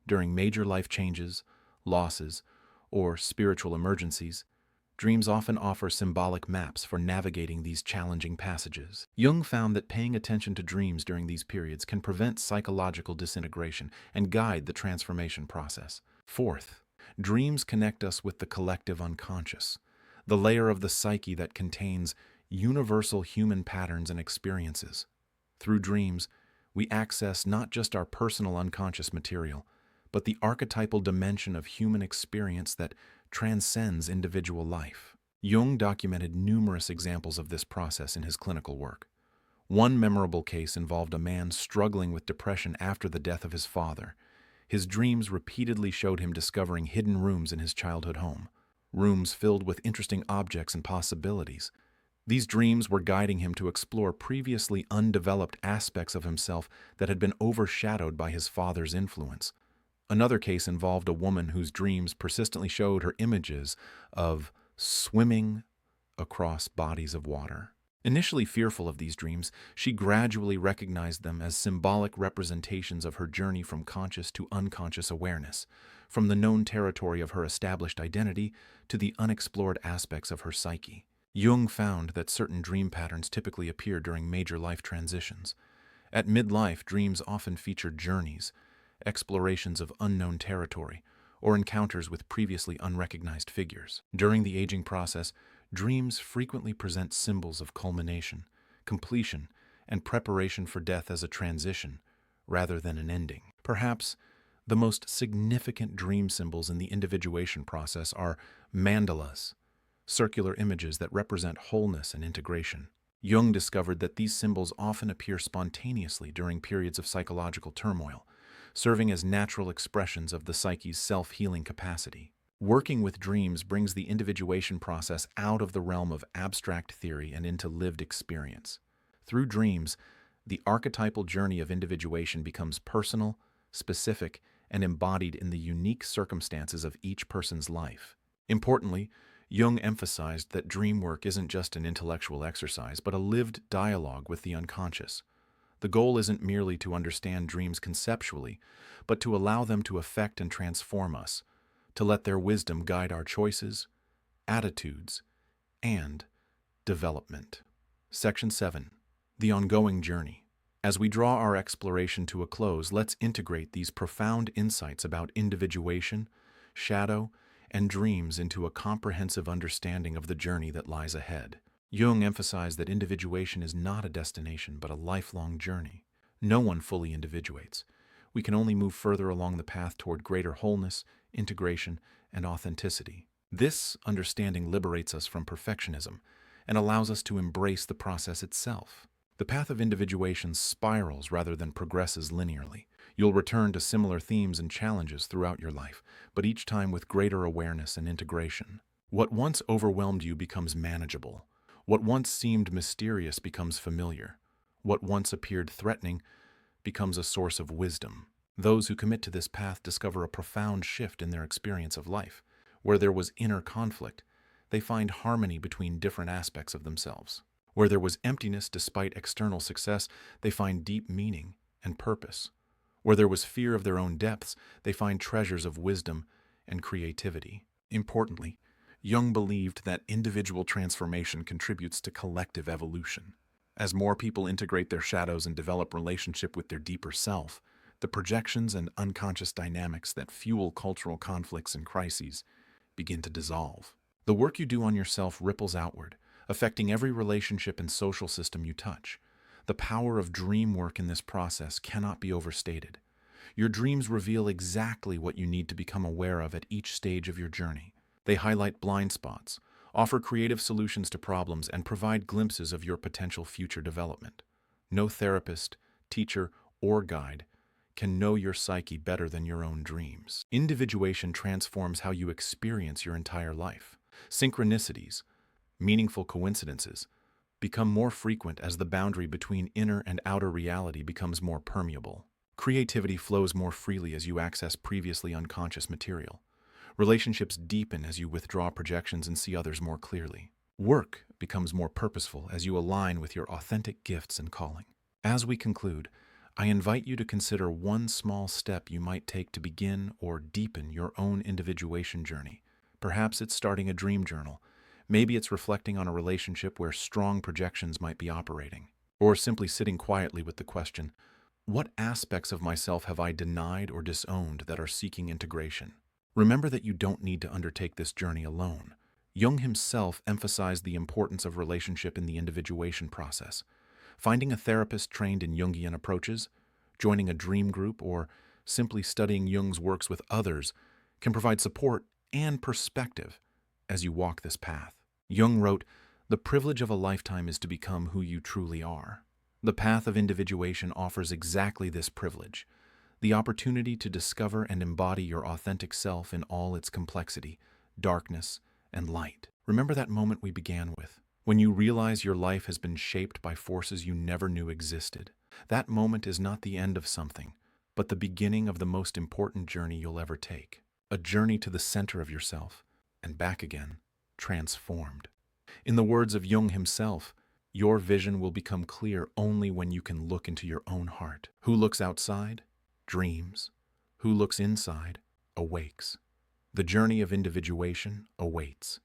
during major life changes, losses, or spiritual emergencies, dreams often offer symbolic maps for navigating these challenging passages. Jung found that paying attention to dreams during these periods can prevent psychological disintegration and guide the transformation process. Fourth, dreams connect us with the collective unconscious, the layer of the psyche that contains universal human patterns and experiences. Through dreams, we access not just our personal unconscious material, but the archetypal dimension of human experience that transcends individual life. Jung documented numerous examples of this process in his clinical work. One memorable case involved a man struggling with depression after the death of his father. His dreams repeatedly showed him discovering hidden rooms in his childhood home, rooms filled with interesting objects and possibilities. These dreams were guiding him to explore previously undeveloped aspects of himself that had been overshadowed by his father's influence. Another case involved a woman whose dreams persistently showed her images of swimming across bodies of water. Initially fearful of these dreams, she gradually recognized them as symbolic representations of her journey from conscious to unconscious awareness, from the known territory of her established identity to the unexplored aspects of her psyche. Jung found that certain dream patterns typically appear during major life transitions. At midlife, dreams often feature journeys, explorations of unknown territory, or encounters with previously unrecognized figures. During the aging process, dreams frequently present symbols of culmination, completion, and preparation for death as a transition, rather than an ending. Perhaps the most significant dream symbols in the individuation process are mandalas, circular images that represent wholeness and integration. Jung discovered that these symbols often appear spontaneously during periods of psychological turmoil, serving as natural expressions of the psyche's self-healing capacity. Working with dreams brings the individuation process out of the realm of abstract theory and into lived experience. Through dreams, the archetypal journey of individuation becomes personal, specific, and embodied in the unique circumstances of each person's life. Importantly, Jung emphasized that dream work isn't just an intellectual exercise, but a lived dialogue with the unconscious. The goal isn't merely to understand dreams conceptually, but to allow them to affect and transform us, to let their wisdom guide our choices, attitudes, and development. Section 7. The Ongoing Journey. As we draw our exploration to a close, let's integrate these profound insights about individuation, shadow, and dreams into a comprehensive understanding of the journey that lies ahead. Jung emphasized that individuation is not a destination, but a lifelong journey. No one fully individuates. We can only move further along the path toward greater wholeness, integration, and authenticity. This understanding liberates us from perfectionism and allows us to embrace the process itself. The path of individuation spirals rather than progresses linearly. You'll return to similar themes and challenges throughout your life, but each time with greater awareness and integration. What once overwhelmed you becomes manageable. What once seemed mysterious becomes familiar. What once appeared threatening becomes a source of wisdom. Those who commit to this path discover a profound shift in their experience of life. Where there was inner conflict, they find harmony between different aspects of themselves. Where there was emptiness despite external success, they find deep meaning and purpose. Where there was fear of their own depths, they find treasures of wisdom and creativity. Importantly, Jung believed that individual transformation contributes to collective evolution. As more people integrate their shadows and develop relationship with their deeper self, the projections and unconscious dynamics that fuel cultural conflicts and crises begin to dissolve. The work you do on yourself ripples outward, affecting every relationship and social system you touch. The power of dream work in this process cannot be overstated. Your dreams reveal exactly what you need to become aware of at each stage of your journey. They highlight blind spots, offer creative solutions to problems, and provide glimpses of your potential future development. No therapist, teacher, or guide can know your psyche better than your own dreams. Individuation transforms how you experience your entire life. Synchronicities, meaningful coincidences, become more frequent as the boundary between inner and outer reality becomes more permeable. Creativity flows more freely as you access previously unconscious material. Relationships deepen as you withdraw projections and see others more clearly. Work becomes more purposeful as you align with your authentic gifts and calling. As we conclude, I invite you to consider one small step you might take to begin or deepen your own individuation journey. Perhaps it's starting a dream journal. Maybe it's reflecting on a relationship where strong projections might be operating. Or simply sitting quietly with the question, what aspects of myself have I denied or disowned that are seeking integration? Remember that you don't need to undertake this journey alone. Jung himself emphasized the importance of relationship in the individuation process. Finding a therapist trained in Jungian approaches, joining a dream group, or simply studying Jung's works with others can provide support and perspective as you walk this path. Jung wrote, "The privilege of a lifetime is to become who you truly are." The path of individuation offers exactly this privilege, the opportunity to discover and embody your authentic self in all its complexity, darkness, and light. Remember that moment we began with, when you realize your life has been shaped by forces you never knew existed. That moment is not the end of something, but the beginning of the most important journey you'll ever take. A journey to the center of yourself, and back again, transformed. In the words of Jung himself, your vision will become clear only when you can look into your own heart. Who looks outside? Dreams. Who looks inside? Awakes. The journey of individuation awaits.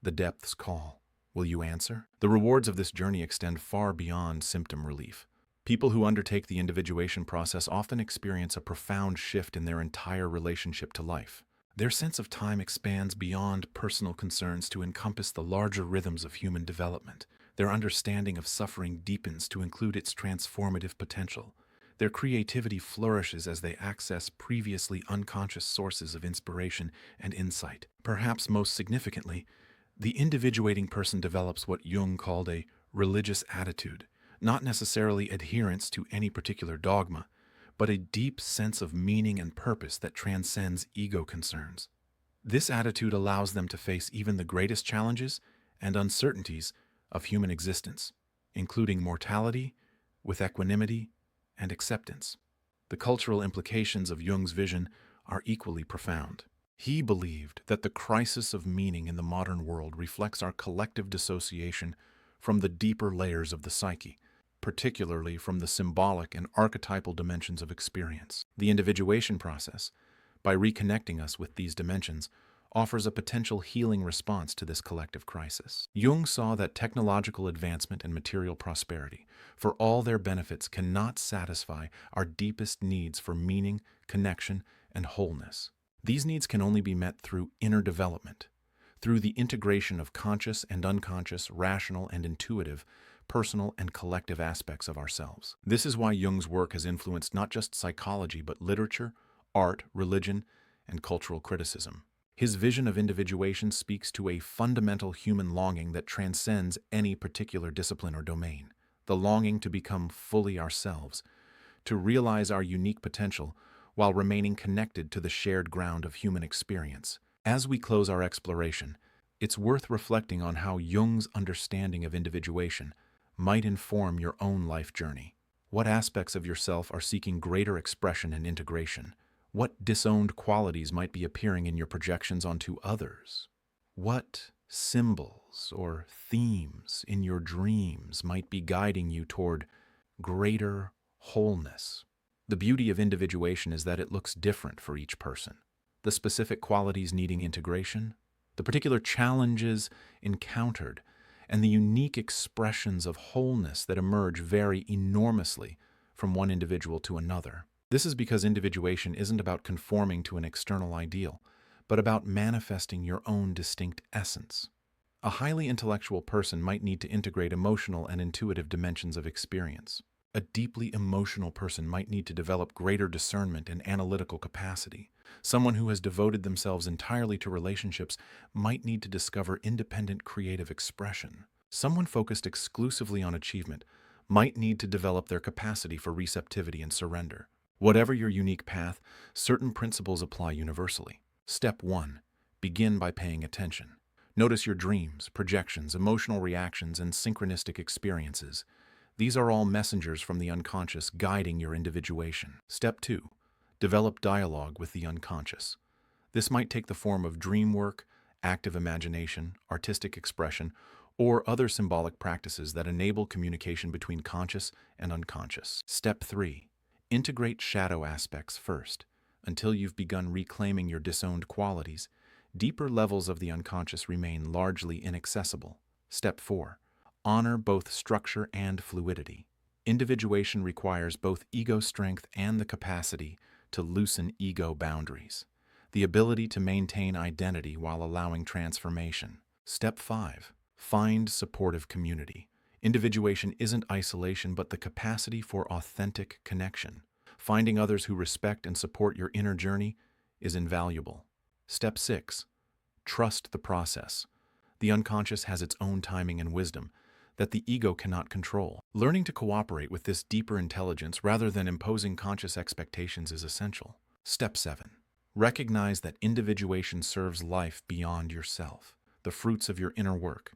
The depths call. Will you answer? The rewards of this journey extend far beyond symptom relief. People who undertake the individuation process often experience a profound shift in their entire relationship to life. Their sense of time expands beyond personal concerns to encompass the larger rhythms of human development. Their understanding of suffering deepens to include its transformative potential. Their creativity flourishes as they access previously unconscious sources of inspiration and insight. Perhaps most significantly, the individuating person develops what Jung called a religious attitude, not necessarily adherence to any particular dogma, but a deep sense of meaning and purpose that transcends ego concerns. This attitude allows them to face even the greatest challenges and uncertainties of human existence, including mortality, with equanimity and acceptance. The cultural implications of Jung's vision are equally profound. He believed that the crisis of meaning in the modern world reflects our collective dissociation from the deeper layers of the psyche, particularly from the symbolic and archetypal dimensions of experience. The individuation process, by reconnecting us with these dimensions, offers a potential healing response to this collective crisis. Jung saw that technological advancement and material prosperity, for all their benefits, cannot satisfy our deepest needs for meaning, connection, and wholeness. These needs can only be met through inner development, through the integration of conscious and unconscious, rational and intuitive, personal and collective aspects of ourselves. This is why Jung's work has influenced not just psychology, but literature, art, religion, and cultural criticism. His vision of individuation speaks to a fundamental human longing that transcends any particular discipline or domain, the longing to become fully ourselves, to realize our unique potential while remaining connected to the shared ground of human experience. As we close our exploration, it's worth reflecting on how Jung's understanding of individuation might inform your own life journey. What aspects of yourself are seeking greater expression and integration? What disowned qualities might be appearing in your projections onto others? What symbols or themes in your dreams might be guiding you toward greater wholeness? The beauty of individuation is that it looks different for each person. The specific qualities needing integration, the particular challenges encountered, and the unique expressions of wholeness that emerge vary enormously from one individual to another. This is because individuation isn't about conforming to an external ideal, but about manifesting your own distinct essence. A highly intellectual person might need to integrate emotional and intuitive dimensions of experience. A deeply emotional person might need to develop greater discernment and analytical capacity. Someone who has devoted themselves entirely to relationships might need to discover independent creative expression. Someone focused exclusively on achievement might need to develop their capacity for receptivity and surrender. Whatever your unique path, certain principles apply universally. Step 1. Begin by paying attention. Notice your dreams, projections, emotional reactions, and synchronistic experiences. These are all messengers from the unconscious guiding your individuation. Step 2. Develop dialogue with the unconscious. This might take the form of dream work, active imagination, artistic expression, or other symbolic practices that enable communication between conscious and unconscious. Step 3. Integrate shadow aspects first. Until you've begun reclaiming your disowned qualities, deeper levels of the unconscious remain largely inaccessible. Step 4. Honor both structure and fluidity. Individuation requires both ego strength and the capacity to loosen ego boundaries, the ability to maintain identity while allowing transformation. Step 5. Find supportive community. Individuation isn't isolation, but the capacity for authentic connection. Finding others who respect and support your inner journey is invaluable. Step 6. Trust the process. The unconscious has its own timing and wisdom that the ego cannot control. Learning to cooperate with this deeper intelligence rather than imposing conscious expectations is essential. Step 7. Recognize that individuation serves life beyond yourself. The fruits of your inner work,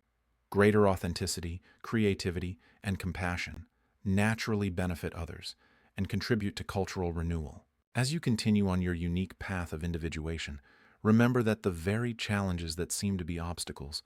greater authenticity, creativity, and compassion, naturally benefit others and contribute to cultural renewal. As you continue on your unique path of individuation, remember that the very challenges that seem to be obstacles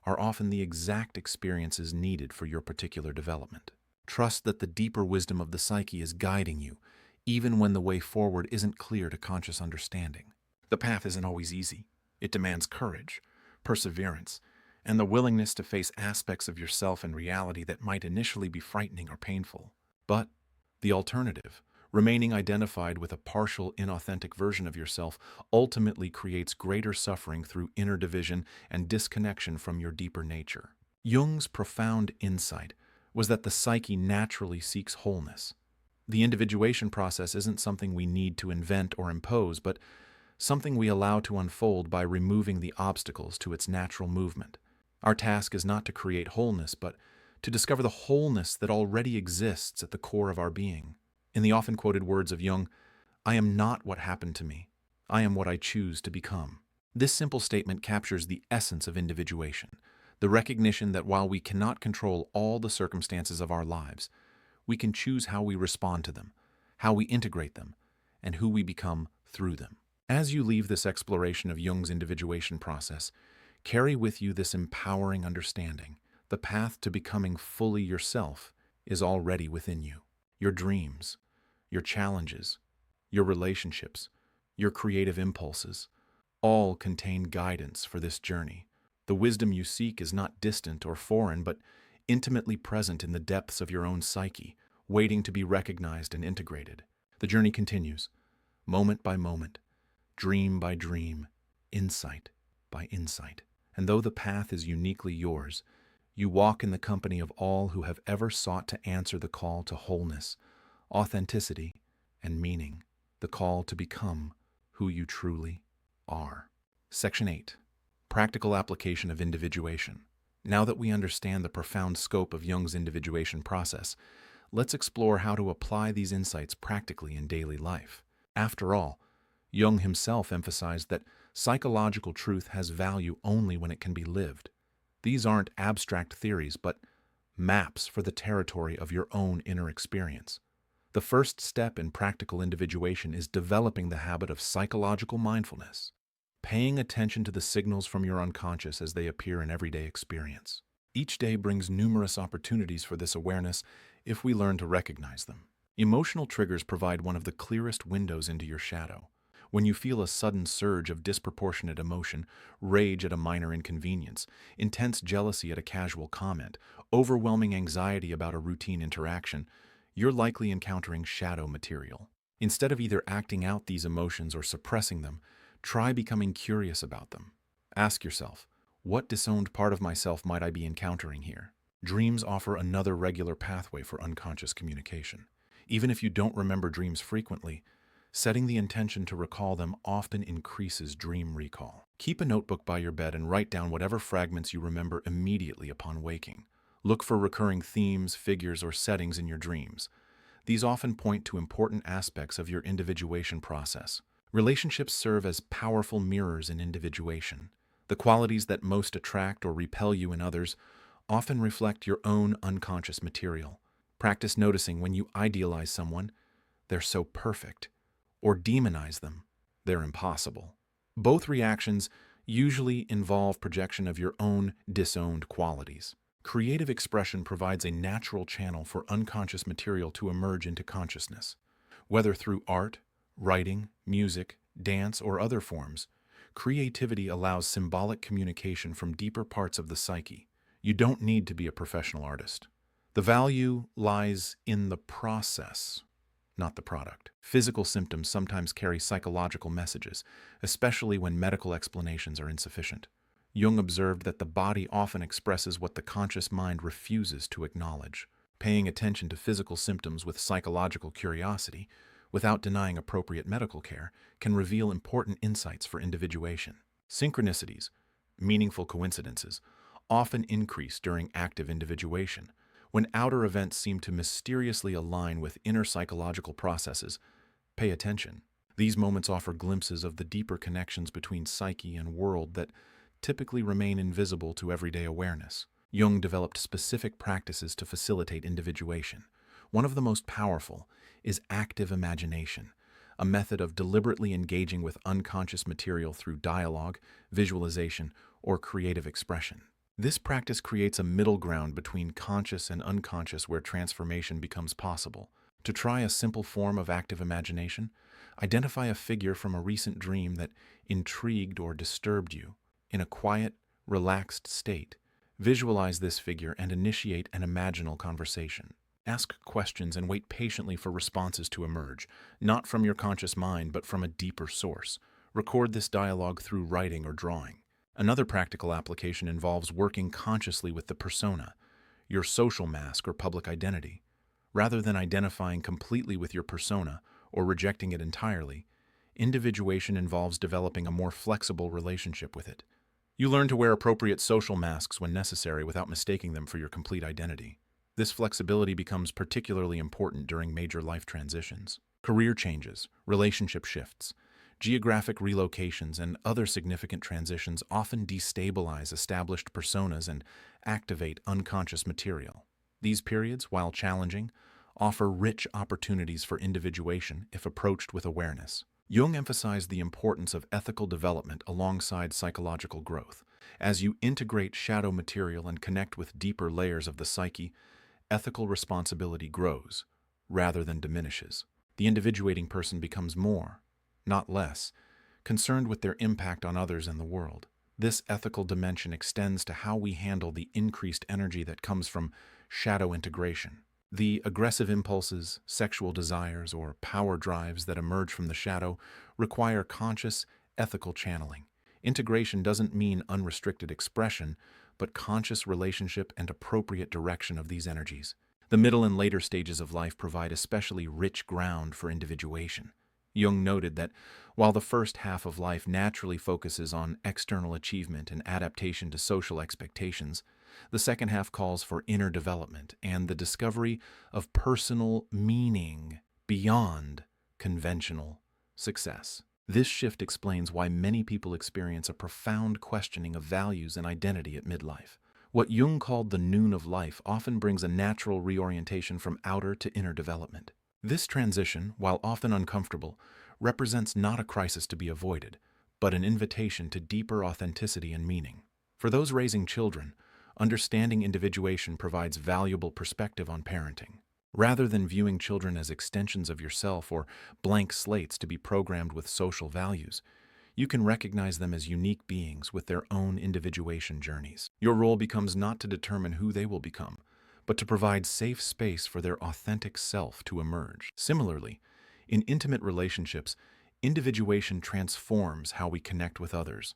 are often the exact experiences needed for your particular development. Trust that the deeper wisdom of the psyche is guiding you, even when the way forward isn't clear to conscious understanding. The path isn't always easy. It demands courage, perseverance, and the willingness to face aspects of yourself and reality that might initially be frightening or painful. But the alternative, remaining identified with a partial, inauthentic version of yourself, ultimately creates greater suffering through inner division and disconnection from your deeper nature. Jung's profound insight was that the psyche naturally seeks wholeness. The individuation process isn't something we need to invent or impose, but something we allow to unfold by removing the obstacles to its natural movement. Our task is not to create wholeness, but to discover the wholeness that already exists at the core of our being. In the often quoted words of Jung, "I am not what happened to me. I am what I choose to become." This simple statement captures the essence of individuation, the recognition that while we cannot control all the circumstances of our lives, we can choose how we respond to them, how we integrate them, and who we become through them. As you leave this exploration of Jung's individuation process, carry with you this empowering understanding. The path to becoming fully yourself is already within you. Your dreams, your challenges, your relationships, your creative impulses, all contain guidance for this journey. The wisdom you seek is not distant or foreign, but intimately present in the depths of your own psyche, waiting to be recognized and integrated. The journey continues, moment by moment, dream by dream, insight by insight. And though the path is uniquely yours, you walk in the company of all who have ever sought to answer the call to wholeness, authenticity, and meaning, the call to become who you truly are. Section 8. Practical application of individuation. Now that we understand the profound scope of Jung's individuation process, let's explore how to apply these insights practically in daily life. After all, Jung himself emphasized that psychological truth has value only when it can be lived. These aren't abstract theories, but maps for the territory of your own inner experience. The first step in practical individuation is developing the habit of psychological mindfulness, paying attention to the signals from your unconscious as they appear in everyday experience. Each day brings numerous opportunities for this awareness if we learn to recognize them. Emotional triggers provide one of the clearest windows into your shadow. When you feel a sudden surge of disproportionate emotion, rage at a minor inconvenience, intense jealousy at a casual comment, overwhelming anxiety about a routine interaction, you're likely encountering shadow material. Instead of either acting out these emotions or suppressing them, try becoming curious about them. Ask yourself, what disowned part of myself might I be encountering here? Dreams offer another regular pathway for unconscious communication. Even if you don't remember dreams frequently, setting the intention to recall them often increases dream recall. Keep a notebook by your bed and write down whatever fragments you remember immediately upon waking. Look for recurring themes, figures, or settings in your dreams. These often point to important aspects of your individuation process. Relationships serve as powerful mirrors in individuation. The qualities that most attract or repel you in others often reflect your own unconscious material. Practice noticing when you idealize someone, they're so perfect, or demonize them, they're impossible. Both reactions usually involve projection of your own disowned qualities. Creative expression provides a natural channel for unconscious material to emerge into consciousness. Whether through art, writing, music, dance, or other forms, creativity allows symbolic communication from deeper parts of the psyche. You don't need to be a professional artist. The value lies in the process, not the product. Physical symptoms sometimes carry psychological messages, especially when medical explanations are insufficient. Jung observed that the body often expresses what the conscious mind refuses to acknowledge. Paying attention to physical symptoms with psychological curiosity, without denying appropriate medical care, can reveal important insights for individuation. Synchronicities, meaningful coincidences, often increase during active individuation. When outer events seem to mysteriously align with inner psychological processes, pay attention. These moments offer glimpses of the deeper connections between psyche and world that typically remain invisible to everyday awareness. Jung developed specific practices to facilitate individuation. One of the most powerful is active imagination, a method of deliberately engaging with unconscious material through dialogue, visualization, or creative expression. This practice creates a middle ground between conscious and unconscious where transformation becomes possible. To try a simple form of active imagination, identify a figure from a recent dream that intrigued or disturbed you. In a quiet, relaxed state, visualize this figure and initiate an imaginal conversation. Ask questions and wait patiently for responses to emerge, not from your conscious mind, but from a deeper source. Record this dialogue through writing or drawing. Another practical application involves working consciously with the persona, your social mask or public identity. Rather than identifying completely with your persona or rejecting it entirely, individuation involves developing a more flexible relationship with it. You learn to wear appropriate social masks when necessary without mistaking them for your complete identity. This flexibility becomes particularly important during major life transitions. Career changes, relationship shifts, geographic relocations, and other significant transitions often destabilize established personas and activate unconscious material. These periods, while challenging, offer rich opportunities for individuation if approached with awareness. Jung emphasized the importance of ethical development alongside psychological growth. As you integrate shadow material and connect with deeper layers of the psyche, ethical responsibility grows, rather than diminishes. The individuating person becomes more, not less, concerned with their impact on others and the world. This ethical dimension extends to how we handle the increased energy that comes from shadow integration. The aggressive impulses, sexual desires, or power drives that emerge from the shadow require conscious, ethical channeling. Integration doesn't mean unrestricted expression, but conscious relationship and appropriate direction of these energies. The middle and later stages of life provide especially rich ground for individuation. Jung noted that while the first half of life naturally focuses on external achievement and adaptation to social expectations, The second half calls for inner development and the discovery of personal meaning beyond conventional success. This shift explains why many people experience a profound questioning of values and identity at midlife. What Jung called the noon of life often brings a natural reorientation from outer to inner development. This transition, while often uncomfortable, represents not a crisis to be avoided, but an invitation to deeper authenticity and meaning. For those raising children, understanding individuation provides valuable perspective on parenting. Rather than viewing children as extensions of yourself or blank slates to be programmed with social values, you can recognize them as unique beings with their own individuation journeys. Your role becomes not to determine who they will become, but to provide safe space for their authentic self to emerge. Similarly, in intimate relationships, individuation transforms how we connect with others.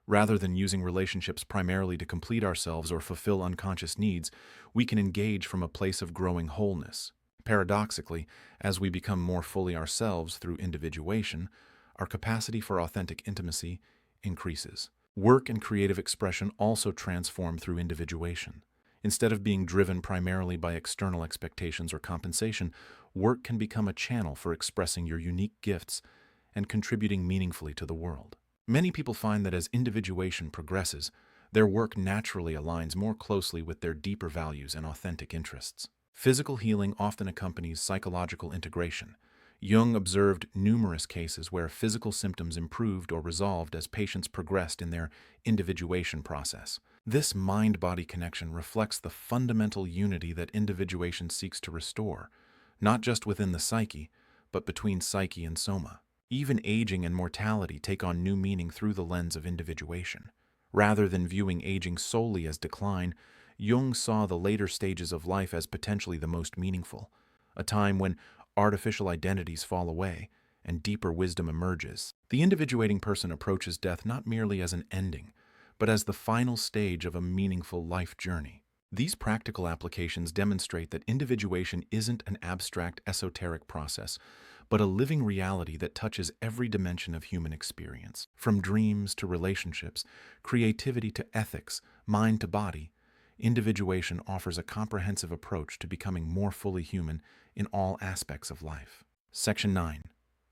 Rather than using relationships primarily to complete ourselves or fulfill unconscious needs, we can engage from a place of growing wholeness. Paradoxically, as we become more fully ourselves through individuation, our capacity for authentic intimacy increases. Work and creative expression also transform through individuation. Instead of being driven primarily by external expectations or compensation, work can become a channel for expressing your unique gifts and contributing meaningfully to the world. Many people find that as individuation progresses, their work naturally aligns more closely with their deeper values and authentic interests. Physical healing often accompanies psychological integration. Jung observed numerous cases where physical symptoms improved or resolved as patients progressed in their individuation process. This mind-body connection reflects the fundamental unity that individuation seeks to restore, not just within the psyche, but between psyche and soma. Even aging and mortality take on new meaning through the lens of individuation. Rather than viewing aging solely as decline, Jung saw the later stages of life as potentially the most meaningful, a time when artificial identities fall away and deeper wisdom emerges. The individuating person approaches death not merely as an ending, but as the final stage of a meaningful life journey. These practical applications demonstrate that individuation isn't an abstract, esoteric process, but a living reality that touches every dimension of human experience. From dreams to relationships, creativity to ethics, mind to body, individuation offers a comprehensive approach to becoming more fully human in all aspects of life. Section 9.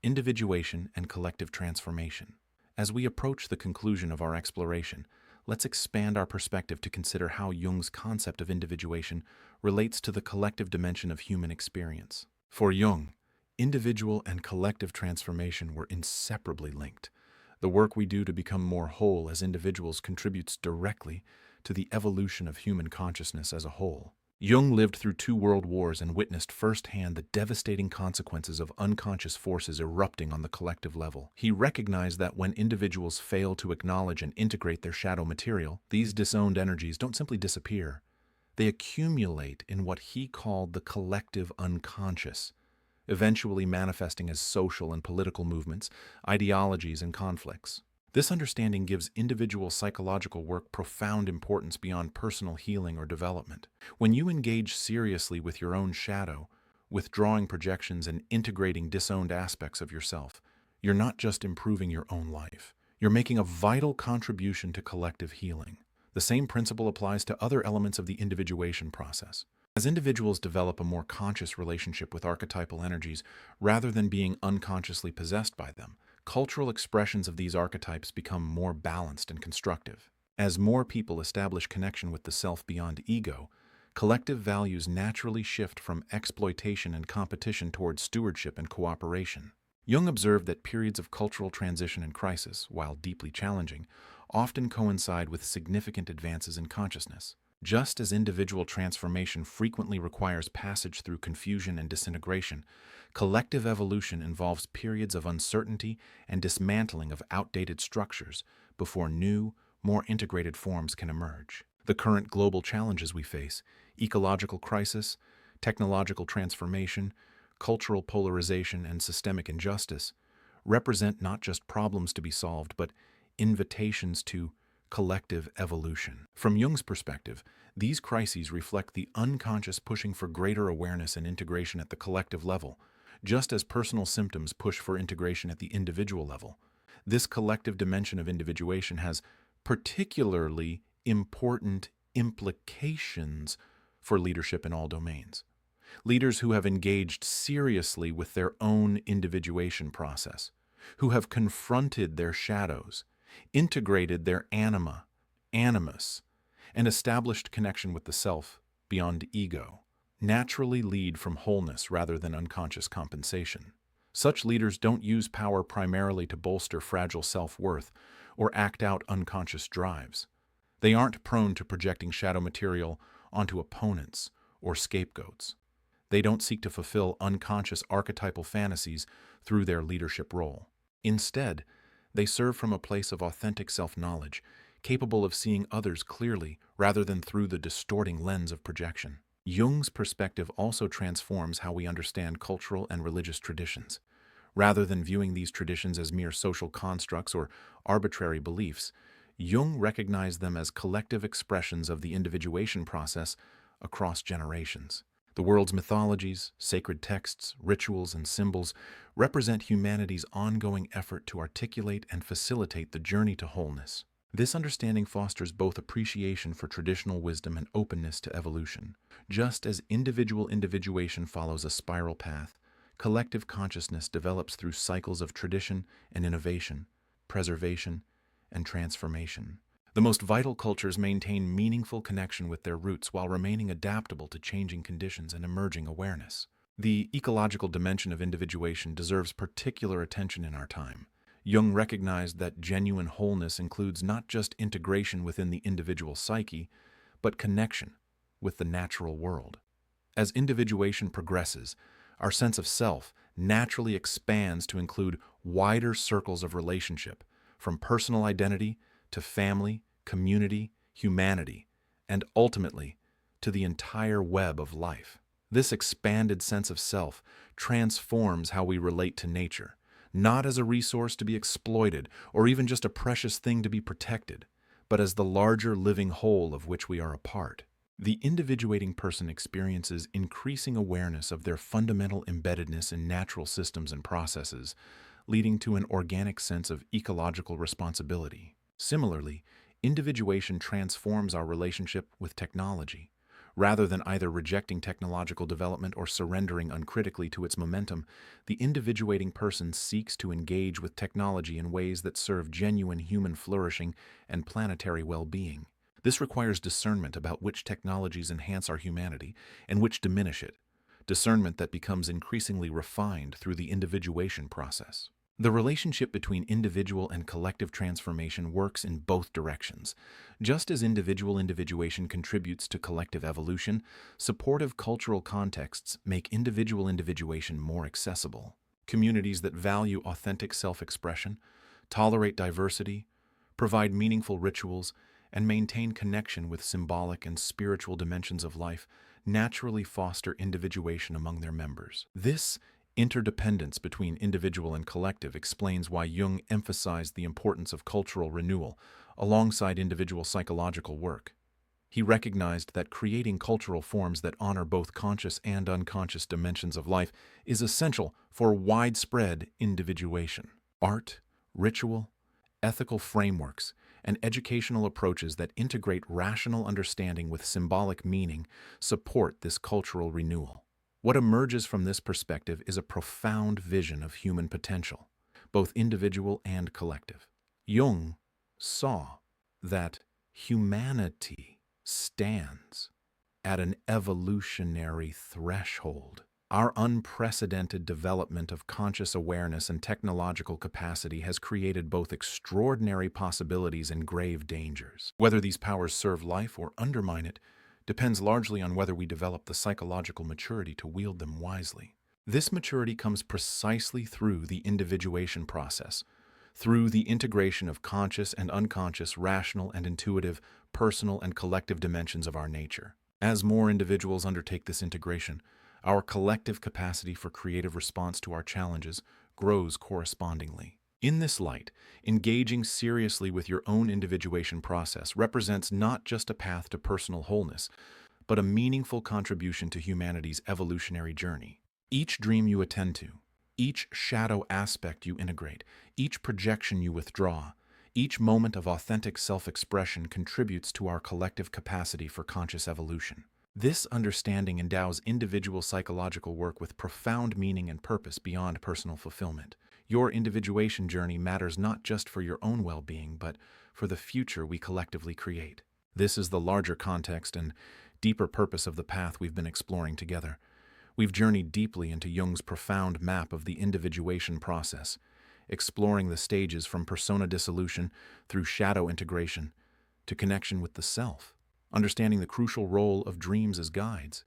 Individuation and collective transformation. As we approach the conclusion of our exploration, let's expand our perspective to consider how Jung's concept of individuation relates to the collective dimension of human experience. For Jung, individual and collective transformation were inseparably linked. The work we do to become more whole as individuals contributes directly to the evolution of human consciousness as a whole. Jung lived through 2 world wars and witnessed firsthand the devastating consequences of unconscious forces erupting on the collective level. He recognized that when individuals fail to acknowledge and integrate their shadow material, these disowned energies don't simply disappear. They accumulate in what he called the collective unconscious, eventually manifesting as social and political movements, ideologies, and conflicts. This understanding gives individual psychological work profound importance beyond personal healing or development. When you engage seriously with your own shadow, withdrawing projections and integrating disowned aspects of yourself, you're not just improving your own life. You're making a vital contribution to collective healing. The same principle applies to other elements of the individuation process. As individuals develop a more conscious relationship with archetypal energies rather than being unconsciously possessed by them, cultural expressions of these archetypes become more balanced and constructive. As more people establish connection with the self beyond ego, collective values naturally shift from exploitation and competition towards stewardship and cooperation. Jung observed that periods of cultural transition and crisis, while deeply challenging, often coincide with significant advances in consciousness. Just as individual transformation frequently requires passage through confusion and disintegration, collective evolution involves periods of uncertainty and dismantling of outdated structures before new, more integrated forms can emerge. The current global challenges we face, ecological crisis, technological transformation, cultural polarization, and systemic injustice, represent not just problems to be solved, but invitations to collective evolution. From Jung's perspective, these crises reflect the unconscious pushing for greater awareness and integration at the collective level, just as personal symptoms push for integration at the individual level. This collective dimension of individuation has particularly important implications for leadership in all domains. Leaders who have engaged seriously with their own individuation process, who have confronted their shadows, integrated their animus, and established connection with the self beyond ego, naturally lead from wholeness rather than unconscious compensation. Such leaders don't use power primarily to bolster fragile self-worth or act out unconscious drives. They aren't prone to projecting shadow material onto opponents or scapegoats. They don't seek to fulfill unconscious archetypal fantasies through their leadership role. Instead, they serve from a place of authentic self-knowledge, capable of seeing others clearly rather than through the distorting lens of projection. Jung's perspective also transforms how we understand cultural and religious traditions. Rather than viewing these traditions as mere social constructs or arbitrary beliefs, Jung recognized them as collective expressions of the individuation process across generations. The world's mythologies, sacred texts, rituals, and symbols represent humanity's ongoing effort to articulate and facilitate the journey to wholeness. This understanding fosters both appreciation for traditional wisdom and openness to evolution. Just as individual individuation follows a spiral path, collective consciousness develops through cycles of tradition and innovation, preservation, and transformation. The most vital cultures maintain meaningful connection with their roots while remaining adaptable to changing conditions and emerging awareness. The ecological dimension of individuation deserves particular attention in our time. Jung recognized that genuine wholeness includes not just integration within the individual psyche, but connection with the natural world. As individuation progresses, our sense of self naturally expands to include wider circles of relationship, from personal identity to family, community, humanity, and ultimately to the entire web of life. This expanded sense of self transforms how we relate to nature, not as a resource to be exploited or even just a precious thing to be protected, but as the larger living whole of which we are a part. The individuating person experiences increasing awareness of their fundamental embeddedness in natural systems and processes, leading to an organic sense of ecological responsibility. Similarly, individuation transforms our relationship with technology. Rather than either rejecting technological development or surrendering uncritically to its momentum, the individuating person seeks to engage with technology in ways that serve genuine human flourishing and planetary well-being. This requires discernment about which technologies enhance our humanity and which diminish it, discernment that becomes increasingly refined through the individuation process. The relationship between individual and collective transformation works in both directions. Just as individual individuation contributes to collective evolution, supportive cultural contexts make individual individuation more accessible. Communities that value authentic self-expression, tolerate diversity, provide meaningful rituals, and maintain connection with symbolic and spiritual dimensions of life naturally foster individuation among their members. This interdependence between individual and collective explains why Jung emphasized the importance of cultural renewal alongside individual psychological work. He recognized that creating cultural forms that honor both conscious and unconscious dimensions of life is essential for widespread individuation. Art, ritual, ethical frameworks, and educational approaches that integrate rational understanding with symbolic meaning support this cultural renewal. What emerges from this perspective is a profound vision of human potential, both individual and collective. Jung saw that humanity stands at an evolutionary threshold. Our unprecedented development of conscious awareness and technological capacity has created both extraordinary possibilities and grave dangers. Whether these powers serve life or undermine it depends largely on whether we develop the psychological maturity to wield them wisely. This maturity comes precisely through the individuation process, through the integration of conscious and unconscious, rational and intuitive, personal and collective dimensions of our nature. As more individuals undertake this integration, our collective capacity for creative response to our challenges grows correspondingly. In this light, engaging seriously with your own individuation process represents not just a path to personal wholeness, but a meaningful contribution to humanity's evolutionary journey. Each dream you attend to, each shadow aspect you integrate, each projection you withdraw, Each moment of authentic self-expression contributes to our collective capacity for conscious evolution. This understanding endows individual psychological work with profound meaning and purpose beyond personal fulfillment. Your individuation journey matters not just for your own well-being, but for the future we collectively create. This is the larger context and deeper purpose of the path we've been exploring together. We've journeyed deeply into Jung's profound map of the individuation process, exploring the stages from persona dissolution through shadow integration to connection with the self, understanding the crucial role of dreams as guides,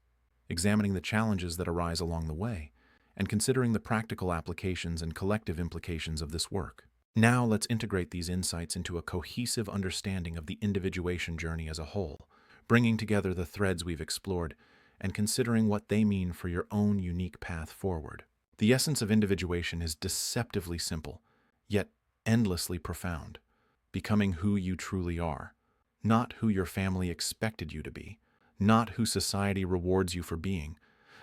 examining the challenges that arise along the way, and considering the practical applications and collective implications of this work. Now let's integrate these insights into a cohesive understanding of the individuation journey as a whole, bringing together the threads we've explored and considering what they mean for your own unique path forward. The essence of individuation is deceptively simple, yet endlessly profound: becoming who you truly are, not who your family expected you to be, not who society rewards you for being,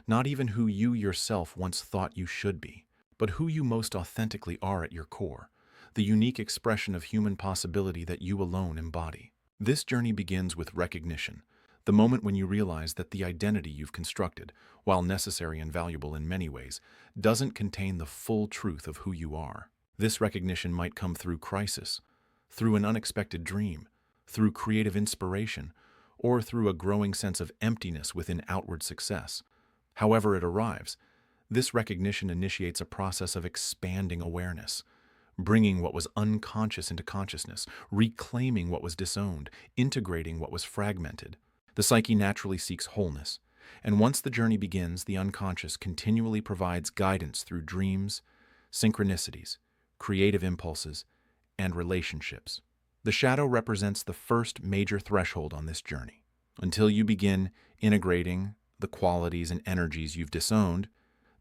not even who you yourself once thought you should be, but who you most authentically are at your core, the unique expression of human possibility that you alone embody. This journey begins with recognition, the moment when you realize that the identity you've constructed, while necessary and valuable in many ways, doesn't contain the full truth of who you are. This recognition might come through crisis, through an unexpected dream, through creative inspiration, or through a growing sense of emptiness within outward success. However it arrives, this recognition initiates a process of expanding awareness, bringing what was unconscious into consciousness, reclaiming what was disowned, integrating what was fragmented. The psyche naturally seeks wholeness, and once the journey begins, the unconscious continually provides guidance through dreams, synchronicities, creative impulses, and relationships. The shadow represents the first major threshold on this journey. Until you begin integrating the qualities and energies you've disowned,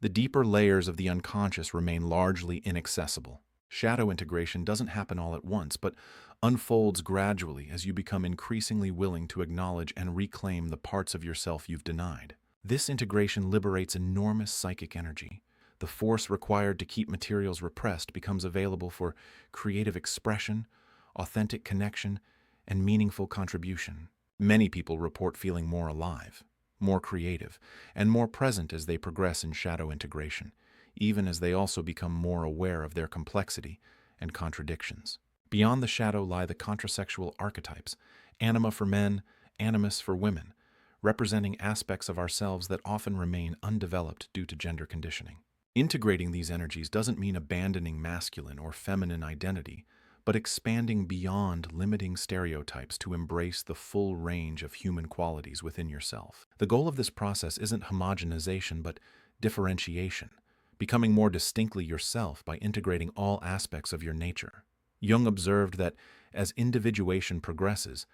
the deeper layers of the unconscious remain largely inaccessible. Shadow integration doesn't happen all at once, but unfolds gradually as you become increasingly willing to acknowledge and reclaim the parts of yourself you've denied. This integration liberates enormous psychic energy. The force required to keep materials repressed becomes available for creative expression, authentic connection, and meaningful contribution. Many people report feeling more alive, more creative, and more present as they progress in shadow integration, even as they also become more aware of their complexity and contradictions. Beyond the shadow lie the contrasexual archetypes, anima for men, animus for women, representing aspects of ourselves that often remain undeveloped due to gender conditioning. Integrating these energies doesn't mean abandoning masculine or feminine identity, but expanding beyond limiting stereotypes to embrace the full range of human qualities within yourself. The goal of this process isn't homogenization, but differentiation, becoming more distinctly yourself by integrating all aspects of your nature. Jung observed that as individuation progresses,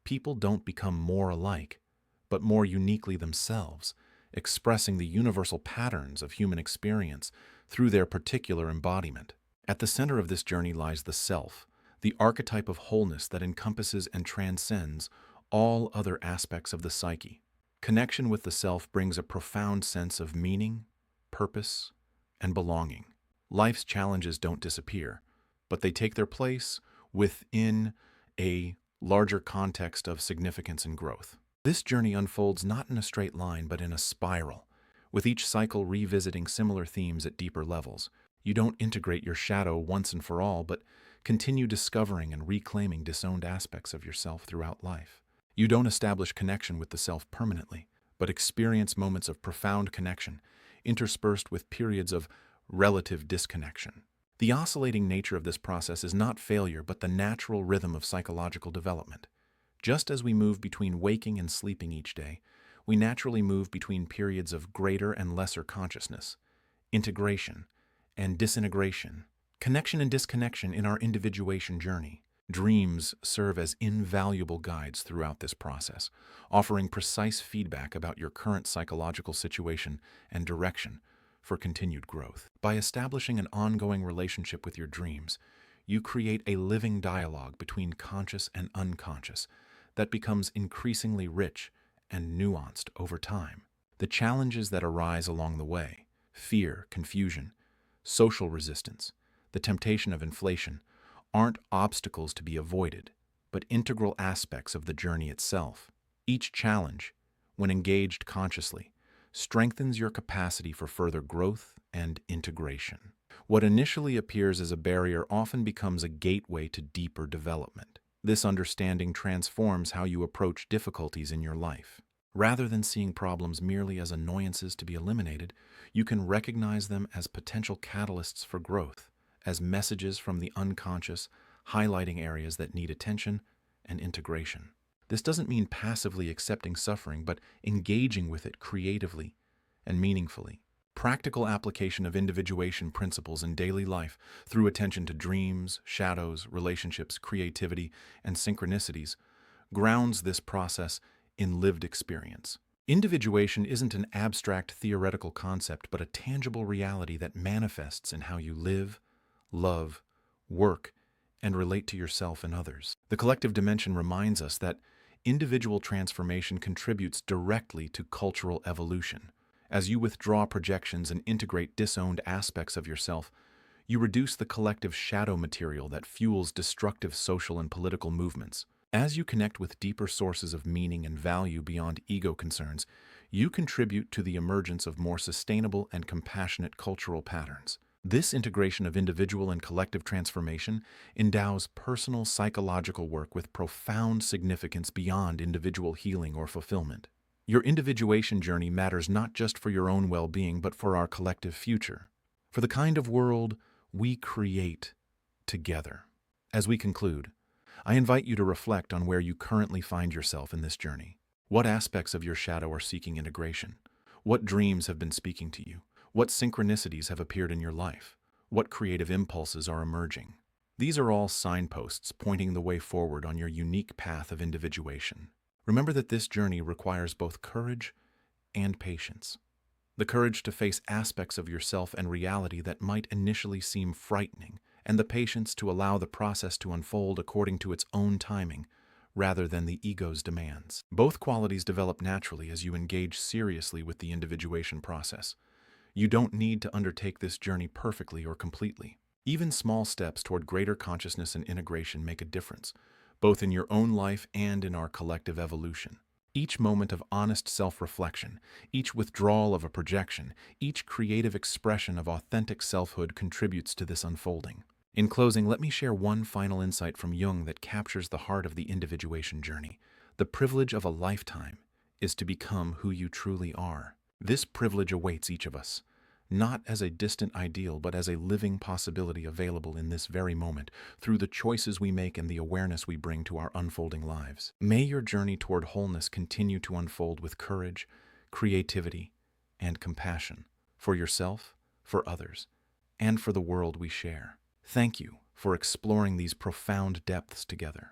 people don't become more alike, but more uniquely themselves, expressing the universal patterns of human experience through their particular embodiment. At the center of this journey lies the self, the archetype of wholeness that encompasses and transcends all other aspects of the psyche. Connection with the self brings a profound sense of meaning, purpose, and belonging. Life's challenges don't disappear, but they take their place within a larger context of significance and growth. This journey unfolds not in a straight line, but in a spiral, with each cycle revisiting similar themes at deeper levels. You don't integrate your shadow once and for all, but continue discovering and reclaiming disowned aspects of yourself throughout life. You don't establish connection with the self permanently, but experience moments of profound connection, interspersed with periods of relative disconnection. The oscillating nature of this process is not failure, but the natural rhythm of psychological development. Just as we move between waking and sleeping each day, we naturally move between periods of greater and lesser consciousness, integration, and disintegration, connection and disconnection in our individuation journey. Dreams serve as invaluable guides throughout this process, offering precise feedback about your current psychological situation and direction for continued growth. By establishing an ongoing relationship with your dreams, you create a living dialogue between conscious and unconscious that becomes increasingly rich and nuanced over time. The challenges that arise along the way, fear, confusion, social resistance, the temptation of inflation, aren't obstacles to be avoided, but integral aspects of the journey itself. Each challenge, when engaged consciously, strengthens your capacity for further growth and integration. What initially appears as a barrier often becomes a gateway to deeper development. This understanding transforms how you approach difficulties in your life. Rather than seeing problems merely as annoyances to be eliminated, you can recognize them as potential catalysts for growth, as messages from the unconscious, highlighting areas that need attention and integration. This doesn't mean passively accepting suffering, but engaging with it creatively and meaningfully. Practical application of individuation principles in daily life through attention to dreams, shadows, relationships, creativity, and synchronicities grounds this process in lived experience. Individuation isn't an abstract theoretical concept, but a tangible reality that manifests in how you live, love, work, and relate to yourself and others. The collective dimension reminds us that individual transformation contributes directly to cultural evolution. As you withdraw projections and integrate disowned aspects of yourself, you reduce the collective shadow material that fuels destructive social and political movements. As you connect with deeper sources of meaning and value beyond ego concerns, you contribute to the emergence of more sustainable and compassionate cultural patterns. This integration of individual and collective transformation endows personal psychological work with profound significance beyond individual healing or fulfillment. Your individuation journey matters not just for your own well-being, but for our collective future, for the kind of world we create together. As we conclude, I invite you to reflect on where you currently find yourself in this journey. What aspects of your shadow are seeking integration? What dreams have been speaking to you? What synchronicities have appeared in your life? What creative impulses are emerging? These are all signposts pointing the way forward on your unique path of individuation. Remember that this journey requires both courage and patience. The courage to face aspects of yourself and reality that might initially seem frightening, and the patience to allow the process to unfold according to its own timing, rather than the ego's demands. Both qualities develop naturally as you engage seriously with the individuation process. You don't need to undertake this journey perfectly or completely. Even small steps toward greater consciousness and integration make a difference, both in your own life and in our collective evolution. Each moment of honest self-reflection, each withdrawal of a projection, each creative expression of authentic selfhood contributes to this unfolding. In closing, let me share one final insight from Jung that captures the heart of the individuation journey. The privilege of a lifetime is to become who you truly are. This privilege awaits each of us, not as a distant ideal, but as a living possibility available in this very moment, through the choices we make and the awareness we bring to our unfolding lives. May your journey toward wholeness continue to unfold with courage, creativity, and compassion for yourself, for others, and for the world we share. Thank you for exploring these profound depths together.